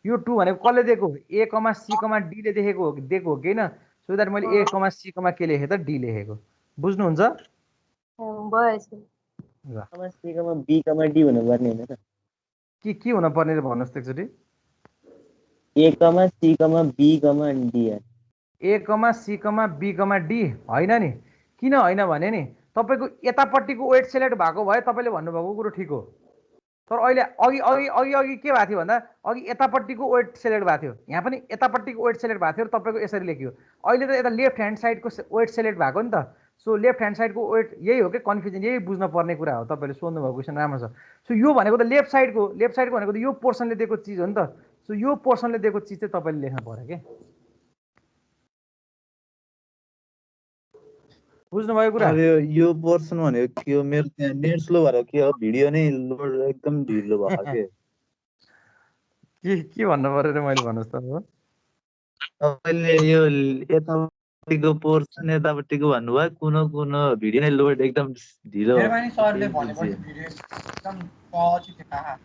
यो 2 भनेको कसले दिएको, ए कमा सी कमा डी ले दिएको हो कि हैन, सो दैट मैले ए कमा सी कमा के लेखे त डी लेखेको। बुझ्नुहुन्छ? भयो sir. Comma C comma be comma D हुनुपर्ने हैन त? के हुन पर्ने रे भन्नुस् त एकचोटी। ए कमा C comma be comma D. A comma C comma be comma D हैन नि। किन हैन भने नि तपाईको यतापट्टिको वेट सेलेक्ट भएको भए तपाईले भन्नुभएको कुरो ठीक हो, तर अहिले अघि के भएको थियो भन्दा अघि यतापट्टिको वेट सेलेक्ट भएको थियो, यहाँ पनि यतापट्टिको वेट सेलेक्ट भएको थियो र तपाईको यसरी लेखियो। अहिले त यता लेफ्ट ह्यान्ड साइडको वेट सेलेक्ट भएको नि त, सो लेफ्ट ह्यान्ड साइडको वेट यही हो कि कन्फ्युजन, यही बुझ्न पर्ने कुरा हो। तपाईले सोध्नु भएको क्वेसन राम्रो छ। सो यो भनेको त लेफ्ट साइडको भनेको त यो पोर्सनले दिएको चिज हो नि त, सो यो पोर्सनले दिएको चिज चाहिँ तपाईले लेख्न पर्यो के। बुझ्नुभयो कुरा? यो पोर्सन भनेको के हो? मेरो त्यहाँ नेट स्लो भएर के हो, भिडियो नै लोड एकदम ढिलो भयो के भन्नु पर्यो रे मैले भन्नुस् त अब। अहिले यो यतापट्टिको पोर्सन यतापट्टिको भन्नुभयो, कुन भिडियो नै लोड एकदम ढिलो। सरले भनेपछि भिडियो एकदम पछि देखा।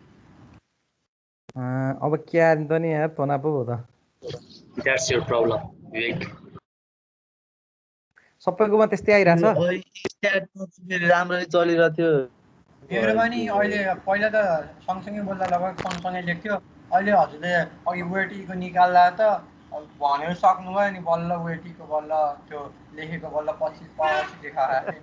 अब क्या त नि यार तनाव पो हो त। That's your problem, Vivek. सबैकोमा त्यस्तै आइरहेछ। राम्ररी चलिरहेको थियो। मेरो पनि अहिले पहिला त सँगसँगै बोल्दा लगभग सँगसँगै लेख्थ्यो, अहिले हजुरले अघि वेटीको निकाल्दा त भनेर सक्नुभयो नि, बल्ल वेटीको बल्ल त्यो लेखेको बल्ल पछि देखायो।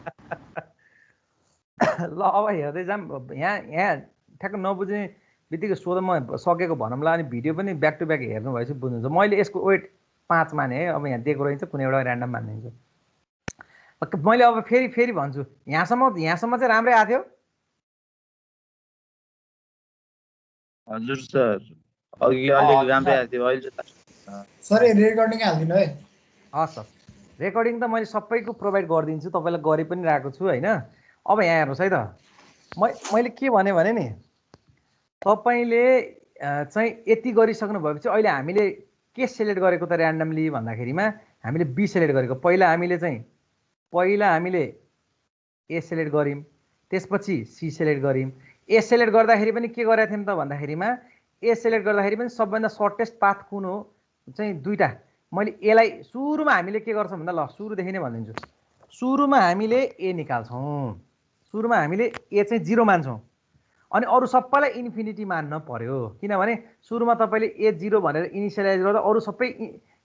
ल अब हेर्दै जाम। यहाँ ठ्याक्क नबुझ्ने बित्तिकै सोध, म सकेको भनौँला। अनि भिडियो पनि ब्याक टु ब्याक हेर्नु भएपछि बुझ्नुहुन्छ। मैले यसको वेट 5 माने है, अब यहाँ दिएको रहेछ कुनै एउटा ऱ्यान्डम मानिदिन्छु। मैले अब फेरि भन्छु, यहाँसम्म चाहिँ राम्रै आएको थियो। हजुर सर, अघि अलिक राम्रै आएको थियो, अहिले सर रेकर्डिङ हाल्दिनु है। हस् सर, रेकर्डिङ त मैले सबैको प्रोभाइड गरिदिन्छु, तपाईँलाई गरि पनि रहेको छु होइन। अब यहाँ हेर्नुहोस् है त, मैले के भने नि तपाईँले चाहिँ यति गरिसक्नु भएपछि अहिले हामीले के सेलेक्ट गरेको त ऱ्यान्डमली भन्दाखेरिमा हामीले बी सेलेक्ट गरेको। पहिला हामीले ए सेलेक्ट गऱ्यौँ, त्यसपछि सी सेलेक्ट गऱ्यौँ। ए सेलेक्ट गर्दाखेरि पनि के गरेका थियौँ त भन्दाखेरिमा ए सेलेक्ट गर्दाखेरि पनि सबभन्दा सर्टेस्ट पाथ कुन हो चाहिँ दुईटा। मैले एलाई सुरुमा हामीले के गर्छौँ भन्दा, ल सुरुदेखि नै भनिदिन्छु। सुरुमा हामीले ए निकाल्छौँ, सुरुमा हामीले ए चाहिँ 0 मान्छौँ, अनि अरू सबैलाई इन्फिनिटी मान्न पर्यो। किनभने सुरुमा तपाईँले ए 0 भनेर इनिसियलाइज गर्दा अरू सबै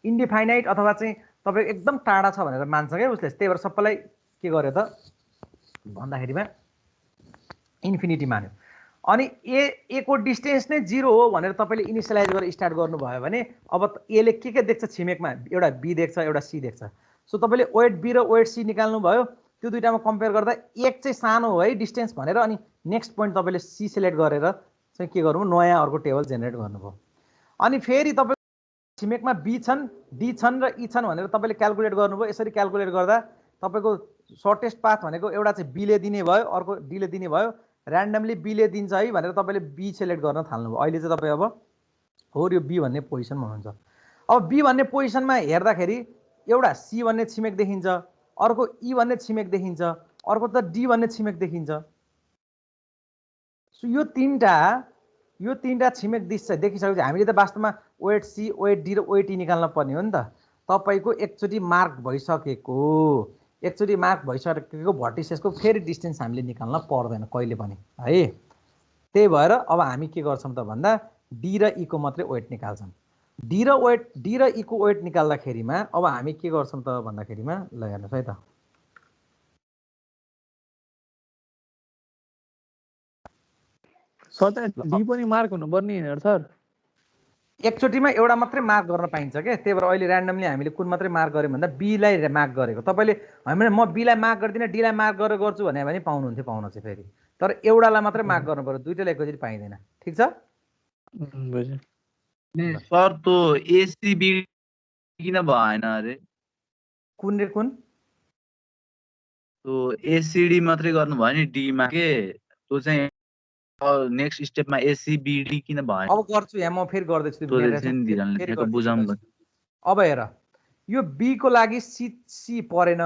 इन्डिफाइनाइट अथवा चाहिँ तपाईँ एकदम टाढा छ भनेर मान्छ क्या उसले। त्यही भएर सबैलाई के गर्यो त भन्दाखेरिमा इन्फिनिटी मान्यो। अनि ए को डिस्टेन्स नै 0 हो भनेर तपाईँले इनिसियलाइज गरेर स्टार्ट गर्नुभयो भने अब एले के देख्छ छिमेकमा, एउटा बी देख्छ एउटा सी देख्छ। सो तपाईँले वेट बी र वेट सी निकाल्नु भयो, त्यो दुईटामा कम्पेयर गर्दा एक चाहिँ सानो हो है डिस्टेन्स भनेर, अनि नेक्स्ट पोइन्ट तपाईँले सी सेलेक्ट गरेर चाहिँ के गर्नुभयो, नयाँ अर्को टेबल जेनेरेट गर्नुभयो। अनि फेरि तपाईँ छिमेकमा बी छन्, डी छन् र ई छन् भनेर तपाईँले क्यालकुलेट गर्नुभयो। यसरी क्यालकुलेट गर्दा तपाईँको सर्टेस्ट पाथ भनेको एउटा चाहिँ बीले दिने भयो, अर्को डीले दिने भयो। ऱ्यान्डमली बीले दिन्छ है भनेर तपाईँले बी सेलेक्ट गर्न थाल्नुभयो। अहिले चाहिँ तपाईँ अब हो यो बी भन्ने पोजिसनमा हुनुहुन्छ। अब बी भन्ने पोजिसनमा हेर्दाखेरि एउटा सी भन्ने छिमेक देखिन्छ, अर्को ई भन्ने छिमेक देखिन्छ, अर्को त डी भन्ने छिमेक देखिन्छ। सो यो तीनटा छिमेक देखिसकेपछि हामीले त वास्तवमा वेट सी वेट डी र वेट ई निकाल्न पर्ने हो नि त। तपाईँको एकचोटि मार्क भइसकेको भर्टिसेसको फेरि डिस्टेन्स हामीले निकाल्न पर्दैन कहिले पनि है। त्यही भएर अब हामी के गर्छौँ त भन्दा डी र ई को मात्रै वेट निकाल्छौँ। डी र ई को वेट निकाल्दाखेरिमा अब हामी के गर्छौँ त भन्दाखेरिमा ल हेर्नुहोस् है त, डी पनि मार्क हुनुपर्ने हैन सर? एकचोटिमा एउटा मात्रै मार्क गर्न पाइन्छ के। त्यही भएर अहिले ऱ्यान्डमली हामीले कुन मात्रै मार्क गऱ्यौँ भन्दा बीलाई मार्क गरेको। तपाईँले हामीले म बीलाई मार्क गर्दिनँ डीलाई मार्क गरेर गर्छु भने पनि पाउनुहुन्थ्यो, पाउन चाहिँ फेरि, तर एउटालाई मात्रै मार्क गर्नु पर्यो, दुईटालाई एकैचोटि पाइँदैन। ठिक छ सर? त्यो एसीबी किन भएन अरे? कुन रे कुन? त्यो एसीडी मात्रै गर्नुभयो नि डीमा के, त्यो चाहिँ नेक्स्ट स्टेपमा एसीबीडी किन भएन? अब गर्छु यहाँ म फेरि गर्दैछु। बुझाउँ। अब हेर, यो बी को लागि सी परेन,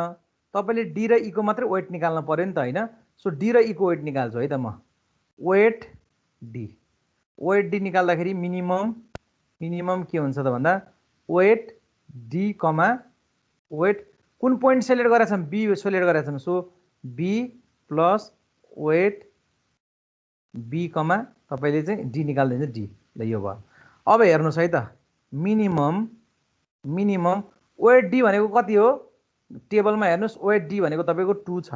तपाईँले डी र ईको मात्रै वेट निकाल्न पर्यो नि त होइन। सो डी र ईको वेट निकाल्छु है त म। वेट डी निकाल्दाखेरि मिनिमम के हुन्छ त भन्दा वेट डी कमा वेट कुन पोइन्ट सेलेक्ट गरेका छौँ, बी सेलेक्ट गरेका छौँ। So B plus weight B comma तपाईँले चाहिँ डी निकाल्दिन्छ डी, ल यो भयो। अब हेर्नुहोस् है त मिनिमम वेट डी भनेको कति हो, टेबलमा हेर्नुहोस् वेट डी भनेको तपाईँको 2 छ।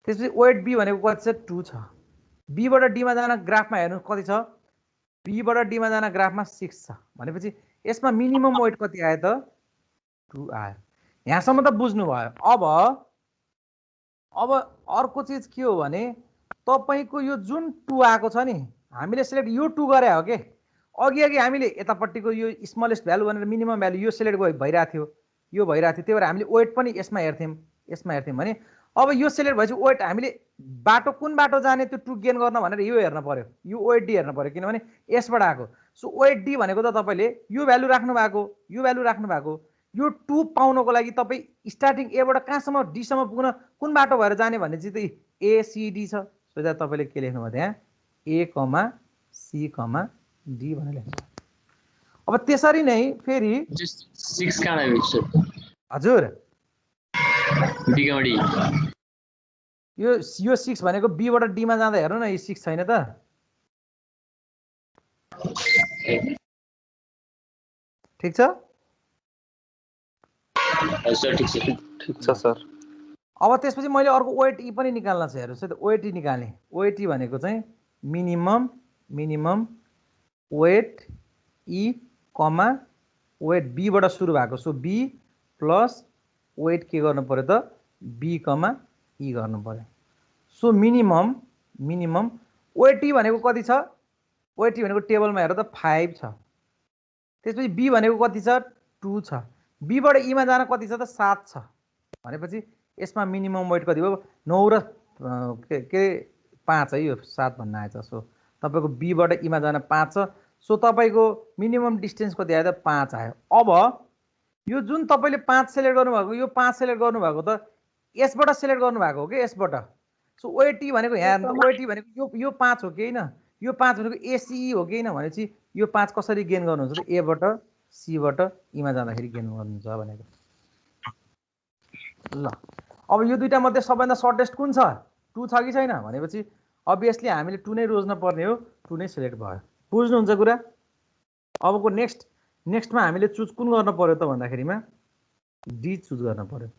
त्यसपछि वेट बी भनेको कति छ, 2 छ। बीबाट डीमा जान ग्राफमा हेर्नुहोस् कति छ, बीबाट डीमा जान ग्राफमा 6 छ। भनेपछि यसमा मिनिमम वेट कति आयो त, 2 आयो। यहाँसम्म त बुझ्नुभयो। अब अर्को चिज के हो भने तपाईँको यो जुन 2 आएको छ नि, हामीले सिलेक्ट यो 2 गरे हो के। अघि हामीले यतापट्टिको यो स्मलेस्ट भ्यालु भनेर मिनिमम भ्यालु यो सिलेक्ट भइरहेको थियो, यो भइरहेको थियो। त्यही भएर हामीले वेट पनि यसमा हेर्थ्यौँ भने अब यो सिलेक्ट भएपछि वेट हामीले बाटो कुन बाटो जाने त्यो 2 गेन गर्न भनेर यो हेर्न पर्यो, यो वेट डी हेर्न पर्यो, किनभने यसबाट आएको। सो वेट डी भनेको त तपाईँले यो भ्यालु राख्नु भएको, यो 2 पाउनको लागि तपाईँ स्टार्टिङ एबाट कहाँसम्म डीसम्म पुग्न कुन बाटो भएर जाने भन्ने चाहिँ त एसिडी छ। सो द्याट तपाईँले के लेख्नुभयो त्यहाँ ए कमा सी कमा डी भनेर लेख्नु। अब त्यसरी नै फेरि 6 कहाँ आयो हजुर, बी कमा डी यो 6 भनेको बीबाट डीमा जाँदा हेर्नु न, यो 6 छैन त। ठिक छ ठिक छ सर। अब त्यसपछि मैले अर्को वेट ई पनि निकाल्न छ। हेर्नुहोस् है त वेट ई निकाल्ने, वेट ई भनेको चाहिँ minimum weight E comma weight बीबाट सुरु भएको। सो बी प्लस वेट के गर्नु पर्यो त, बी कमा ई गर्नु पर्यो। सो मिनिमम वेट ई भनेको कति छ, वेट ई भनेको टेबलमा हेर त 5 छ। त्यसपछि बी भनेको कति छ, 2 छ। बीबाट ईमा जान कति छ त, 7 छ। भनेपछि यसमा मिनिमम वेट कति भयो, 9 र के 5 है, यो 7 भन्न आएछ। सो तपाईँको बीबाट ईमा जान 5 छ। सो तपाईँको मिनिमम डिस्टेन्स कति आयो त, 5 आयो। अब यो जुन तपाईँले 5 सेलेक्ट गर्नुभएको, यो 5 सेलेक्ट गर्नुभएको त यसबाट सेलेक्ट गर्नुभएको हो कि यसबाट। सो वेटी भनेको यहाँ वेटी भनेको यो 5 हो कि होइन, यो 5 भनेको एसिई हो कि होइन। भनेपछि यो 5 कसरी गेन गर्नुहुन्छ त, एबाट सीबाट ईमा जाँदाखेरि गेन गर्नुहुन्छ भनेको। ल अब यो दुईटा मध्ये सबैभन्दा सर्टेस्ट कुन छ, 2 छ कि छैन भनेपछि अभियसली हामीले 2 नै रोज्न पर्ने हो, 2 नै सिलेक्ट भयो। बुझ्नुहुन्छ कुरा। अबको नेक्स्टमा हामीले चुज कुन गर्न पर्यो त भन्दाखेरिमा डी चुज गर्न पर्यो।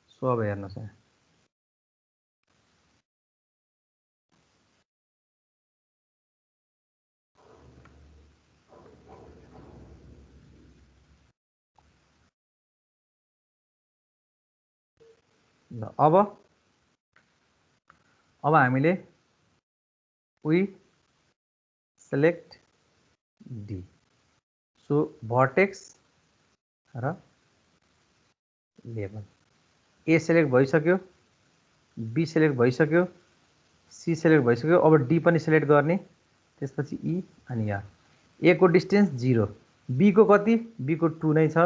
सो अब हेर्नुहोस् यहाँ ल अब हामीले we select D. So vertex र लेबल ए सेलेक्ट भइसक्यो, बी सेलेक्ट भइसक्यो, सी सेलेक्ट भइसक्यो। अब डी पनि सेलेक्ट गर्ने, त्यसपछि ई अनि यहाँ ए को डिस्टेन्स 0, बी को कति, बी को 2 नै छ।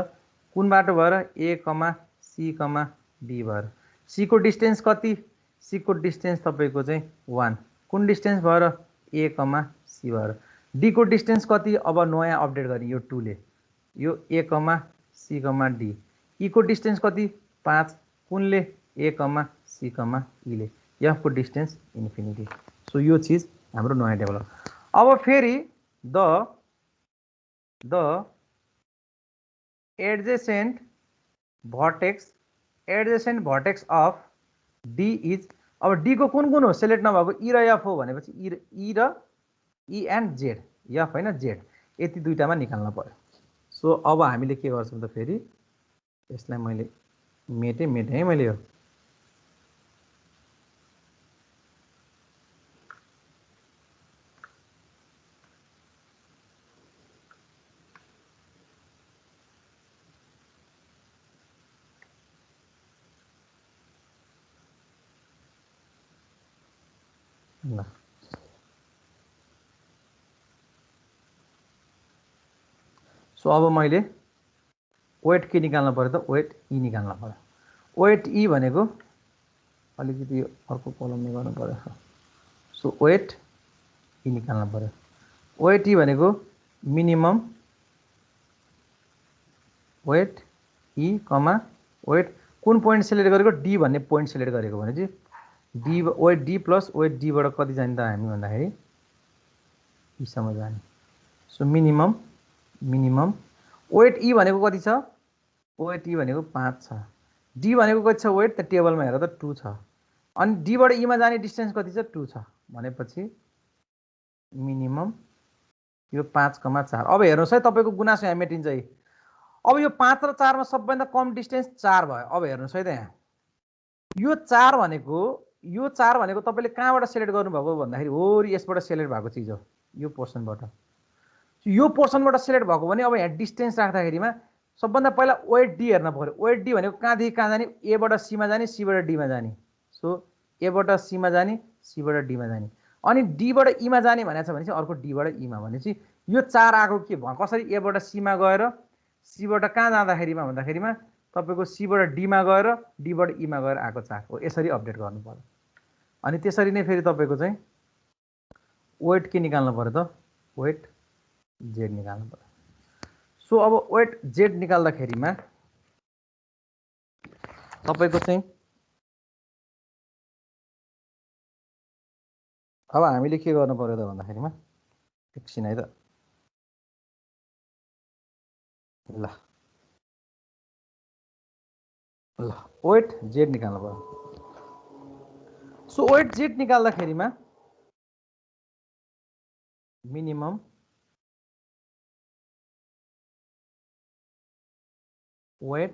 कुन बाटो भएर, ए कमा सी कमा डी भएर। सी को डिस्टेन्स कति, सी को डिस्टेन्स तपाईँको चाहिँ 1। कुन डिस्टेन्स भएर, ए कमा सी भएर। डी को डिस्टेन्स कति, अब नयाँ अपडेट गर्ने यो 2 ले, यो ए कमा सी कमा डी। ई को डिस्टेन्स कति, 5। कुनले, ए कमा सी कमा ई ले। एफ को डिस्टेन्स इन्फिनिटी। सो यो चिज हाम्रो नयाँ टेबल हो। अब फेरि the adjacent vertex of D is. अब डी को कुन हो सेलेक्ट नभएको, ई र एफ हो भनेपछि ई र ई एन्ड जेड, एफ होइन जेड, यति दुईटामा निकाल्न पर्यो। सो अब हामीले के गर्छौँ त, फेरि यसलाई मैले मेटेँ है मैले यो। ल सो अब मैले वेट के निकाल्नु पर्यो त, वेट ई निकाल्नु पर्यो। वेट ई भनेको अलिकति अर्को कलमले गर्नु पर्यो। सो वेट ई निकाल्नु पर्यो। वेट ई भनेको minimum weight E comma weight कुन पोइन्ट सेलेक्ट गरेको डी भन्ने पोइन्ट सेलेक्ट गरेको भने चाहिँ D weight D plus weight डीबाट कति जाने त हामी भन्दाखेरि ईसम्म जाने। सो मिनिमम वेट ई भनेको कति छ? वेट ई भनेको 5 छ। डी भनेको कति छ वेट? त टेबलमा हेर त 2 छ। अनि डीबाट ईमा जाने डिस्टेन्स कति छ? 2 छ भनेपछि मिनिमम यो 5,4। अब हेर्नुहोस् है तपाईँको गुनासो यहाँ मेटिन्छ है। अब यो 5 र 4 मा सबभन्दा कम डिस्टेन्स 4 भयो। अब हेर्नुहोस् है त यहाँ यो 4 भनेको तपाईँले कहाँबाट सेलेक्ट गर्नुभएको भन्दाखेरि हो यसबाट सेलेक्ट भएको चिज हो, यो पोर्सनबाट। यो पोर्सनबाट सेलेक्ट भएको भने अब यहाँ डिस्टेन्स राख्दाखेरिमा सबभन्दा पहिला वेट डी हेर्न पर्यो। वेट डी भनेको कहाँदेखि कहाँ जाने? एबाट सीमा जाने, सीबाट डीमा जाने। सो एबाट सीमा जाने, सीबाट डीमा जाने। अनि डीबाट ईमा जाने भनेको छ भने चाहिँ अर्को डीबाट ईमा भनेपछि यो 4 आएको के भयो? कसरी एबाट सीमा गएर सीबाट कहाँ जाँदाखेरिमा भन्दाखेरिमा तपाईँको सीबाट डीमा गएर डीबाट ईमा गएर आएको 4 हो। यसरी अपडेट गर्नु पर्यो। अनि त्यसरी नै फेरि तपाईँको चाहिँ वेट के निकाल्नु पर्यो त? वेट जेड निकाल्नु पर्यो। सो अब वेट जेड निकाल्दाखेरिमा तपाईँको चाहिँ अब हामीले के गर्नु पर्यो त भन्दाखेरिमा एकछिन है त ल वेट जेड निकाल्नु पर्यो। सो वेट जेड निकाल्दाखेरिमा minimum weight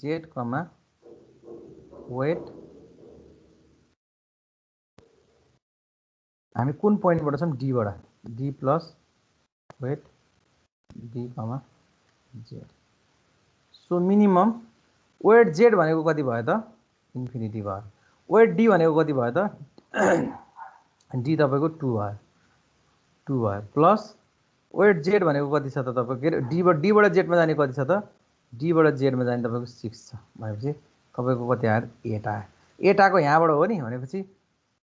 Z comma weight हामी कुन पोइन्टबाट छौँ? डीबाट D plus weight D comma Z. So minimum weight Z भनेको कति भयो त? इन्फिनिटी भयो। वेट डी भनेको कति भयो त? डी तपाईँको 2 भयो प्लस वेट जेड भनेको कति छ त तपाईँको? के अरे डीबाट जेडमा जाने कति छ त? डीबाट जेडमा जाने तपाईँको 6 छ भनेपछि तपाईँको कति आयो? 8 आयो। 8 आएको यहाँबाट हो नि भनेपछि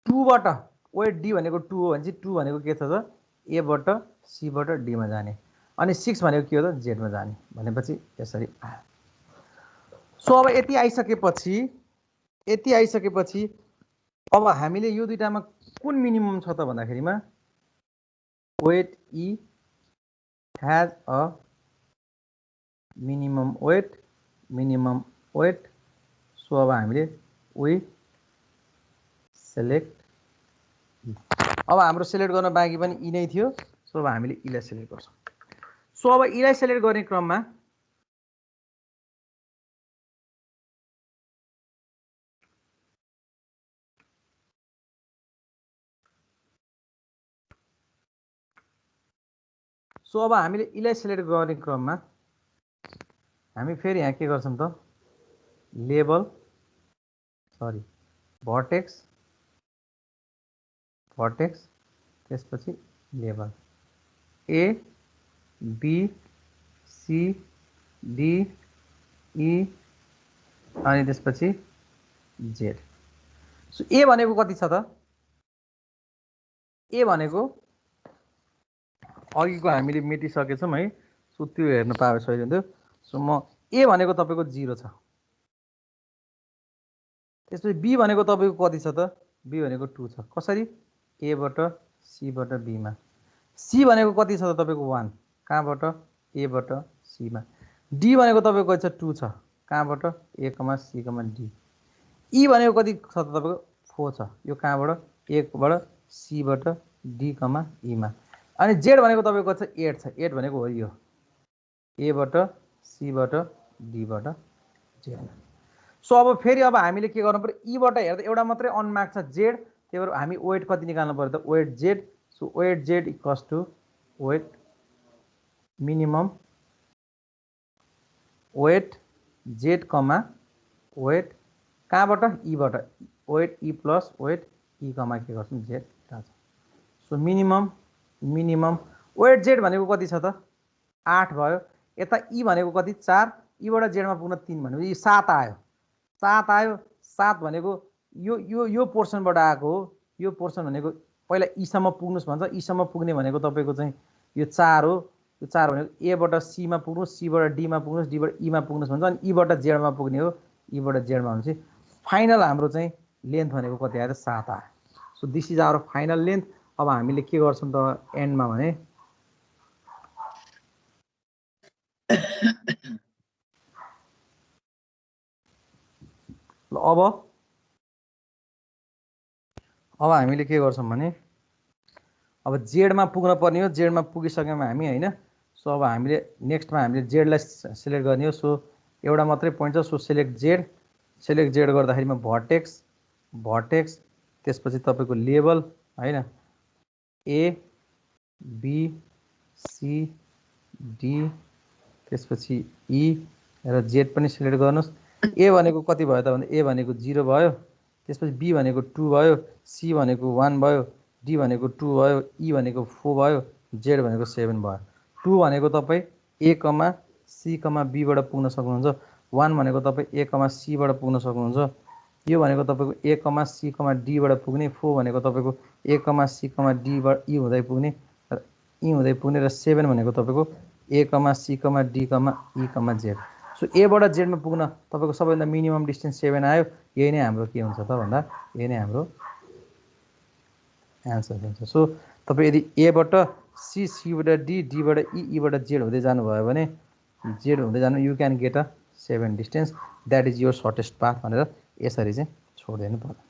2बाट वेट डी भनेको 2 हो भने चाहिँ 2 भनेको के छ त? एबाट सीबाट डीमा जाने। अनि 6 भनेको के हो त? जेडमा जाने भनेपछि यसरी आयो। सो अब यति आइसकेपछि अब हामीले यो दुईटामा कुन मिनिमम छ त भन्दाखेरिमा weight E has a minimum weight. So अब हामीले वी सेलेक्ट। अब हाम्रो सेलेक्ट गर्न बाँकी पनि ई नै थियो। सो अब हामीले ईलाई सेलेक्ट गर्छौँ। सो अब ईलाई सेलेक्ट गर्ने क्रममा सो अब हामीले ईलाई सेलेक्ट गर्ने क्रममा हामी फेरि यहाँ के गर्छौँ त? लेबल भर्टेक्स त्यसपछि label A B C D E अनि त्यसपछि जेड। सो ए भनेको कति छ त? ए भनेको अघिको हामीले मेटिसकेछौँ है। सो त्यो हेर्न पाए सही हुन्थ्यो। सो म ए भनेको तपाईँको 0 छ। त्यसपछि बी भनेको तपाईँको कति छ त? बी भनेको 2 छ। कसरी? एबाट सीबाट बीमा। सी भनेको कति छ त तपाईँको? 1 कहाँबाट? एबाट सीमा। डी भनेको तपाईँको कति छ? 2 छ कहाँबाट? ए कमा सी कमा डी। ई भनेको कति छ त तपाईँको? 4 छ। यो कहाँबाट? एबाट सीबाट डी कमा ईमा। अनि जेड भनेको तपाईँको छ 8 छ। 8 भनेको हो यो एबाट सीबाट डीबाट जेड। सो अब फेरि अब हामीले के गर्नु पर्यो? ईबाट हेर्दा एउटा मात्रै अनमार्क छ जेड, त्यही भएर हामी वेट कति निकाल्नु पर्यो त? Weight Z. So weight Z equals to weight minimum weight Z comma weight कहाँबाट? ईबाट weight E plus weight E comma के गर्छौँ? जेड थाहा छ। सो मिनिमम वेट जेड भनेको कति छ त? 8 भयो। यता ई भनेको कति? 4, ईबाट जेडमा पुग्न 3 भनेपछि 7 आयो 7 भनेको यो पोर्सनबाट आएको हो। यो पोर्सन भनेको पहिला ईसम्म पुग्नुस् भन्छ, ईसम्म पुग्ने भनेको तपाईँको चाहिँ यो 4 हो। यो 4 भनेको एबाट सीमा पुग्नुस्, सीबाट डीमा पुग्नुस्, डीबाट ईमा पुग्नुस् भन्छ, अनि ईबाट जेडमा पुग्ने हो। ईबाट जेडमा भनेपछि फाइनल हाम्रो चाहिँ लेन्थ भनेको कति आयो त 7 आयो। So this is our final length. अब हामीले के गर्छौँ त एन्डमा भने ल अब हामीले के गर्छौँ भने अब जेडमा पुग्न पर्ने हो। जेडमा पुगिसक्यौँ हामी होइन। सो अब हामीले नेक्स्टमा हामीले जेडलाई सिलेक्ट गर्ने हो। सो एउटा मात्रै पोइन्ट छ। सो सिलेक्ट जेड गर्दाखेरिमा भर्टेक्स त्यसपछि तपाईँको लेबल होइन ए बी सी डी त्यसपछि ई र जेड पनि सिलेक्ट गर्नुहोस्। ए भनेको कति भयो त भन्दा ए भनेको 0 भयो, त्यसपछि बी भनेको 2 भयो, सी भनेको 1 भयो, डी भनेको 2 भयो, ई भनेको 4 भयो, जेड भनेको 7 भयो। 2 भनेको तपाईँ ए कमा सी कमा बीबाट पुग्न सक्नुहुन्छ। 1 भनेको तपाईँ ए कमा सीबाट पुग्न सक्नुहुन्छ। यो भनेको तपाईँको ए कमा सी कमा डीबाट पुग्ने। 4 भनेको तपाईँको ए कमा सी कमा डीबाट ई हुँदै पुग्ने र 7 भनेको तपाईँको ए कमा सी कमा डी कमा ई कमा जेड। सो एबाट जेडमा पुग्न तपाईँको सबैभन्दा मिनिमम डिस्टेन्स 7 आयो। यही नै हाम्रो के हुन्छ त भन्दा यही नै हाम्रो एन्सर हुन्छ। सो तपाईँ यदि एबाट सी, सीबाट डी, डीबाट ई, ईबाट जेड हुँदै जानुभयो भने जेड हुँदै जानु you can get a 7 distance. That is your shortest path भनेर यसरी चाहिँ छोडिदिनु पर्यो।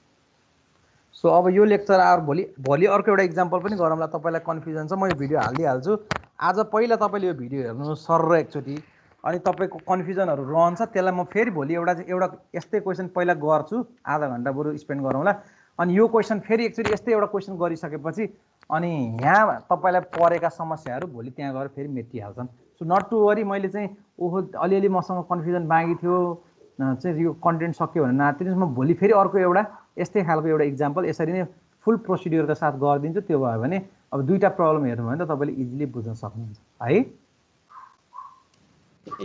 सो अब यो लेक्चर भोलि अर्को एउटा इक्जाम्पल पनि गरौँला। तपाईँलाई कन्फ्युजन छ म यो भिडियो हालिदिइहाल्छु। आज पहिला तपाईँले यो भिडियो हेर्नु सर एकचोटि, अनि तपाईँको कन्फ्युजनहरू रहन्छ त्यसलाई म फेरि भोलि एउटा यस्तै क्वेसन पहिला गर्छु, आधा घन्टा बरु स्पेन्ड गरौँला। अनि यो क्वेसन फेरि एकचोटि यस्तै एउटा क्वेसन गरिसकेपछि अनि यहाँ तपाईँलाई परेका समस्याहरू भोलि त्यहाँ गएर फेरि मेटिहाल्छन्। So not to worry. मैले चाहिँ ओहो अलिअलि मसँग कन्फ्युजन बाँकी थियो चाहिँ यो कन्टेन्ट सक्यो भने नातिनुहोस्, म भोलि फेरि अर्को एउटा यस्तै खालको एउटा इक्जाम्पल यसरी नै फुल प्रोसिड्युरका साथ गरिदिन्छु। त्यो भयो भने अब दुईवटा प्रब्लम हेर्नु भयो भने त तपाईँले इजिली बुझ्न सक्नुहुन्छ है।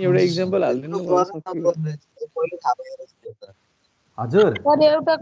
एउटा इक्जाम्पल हालिदिनु। सर एउटा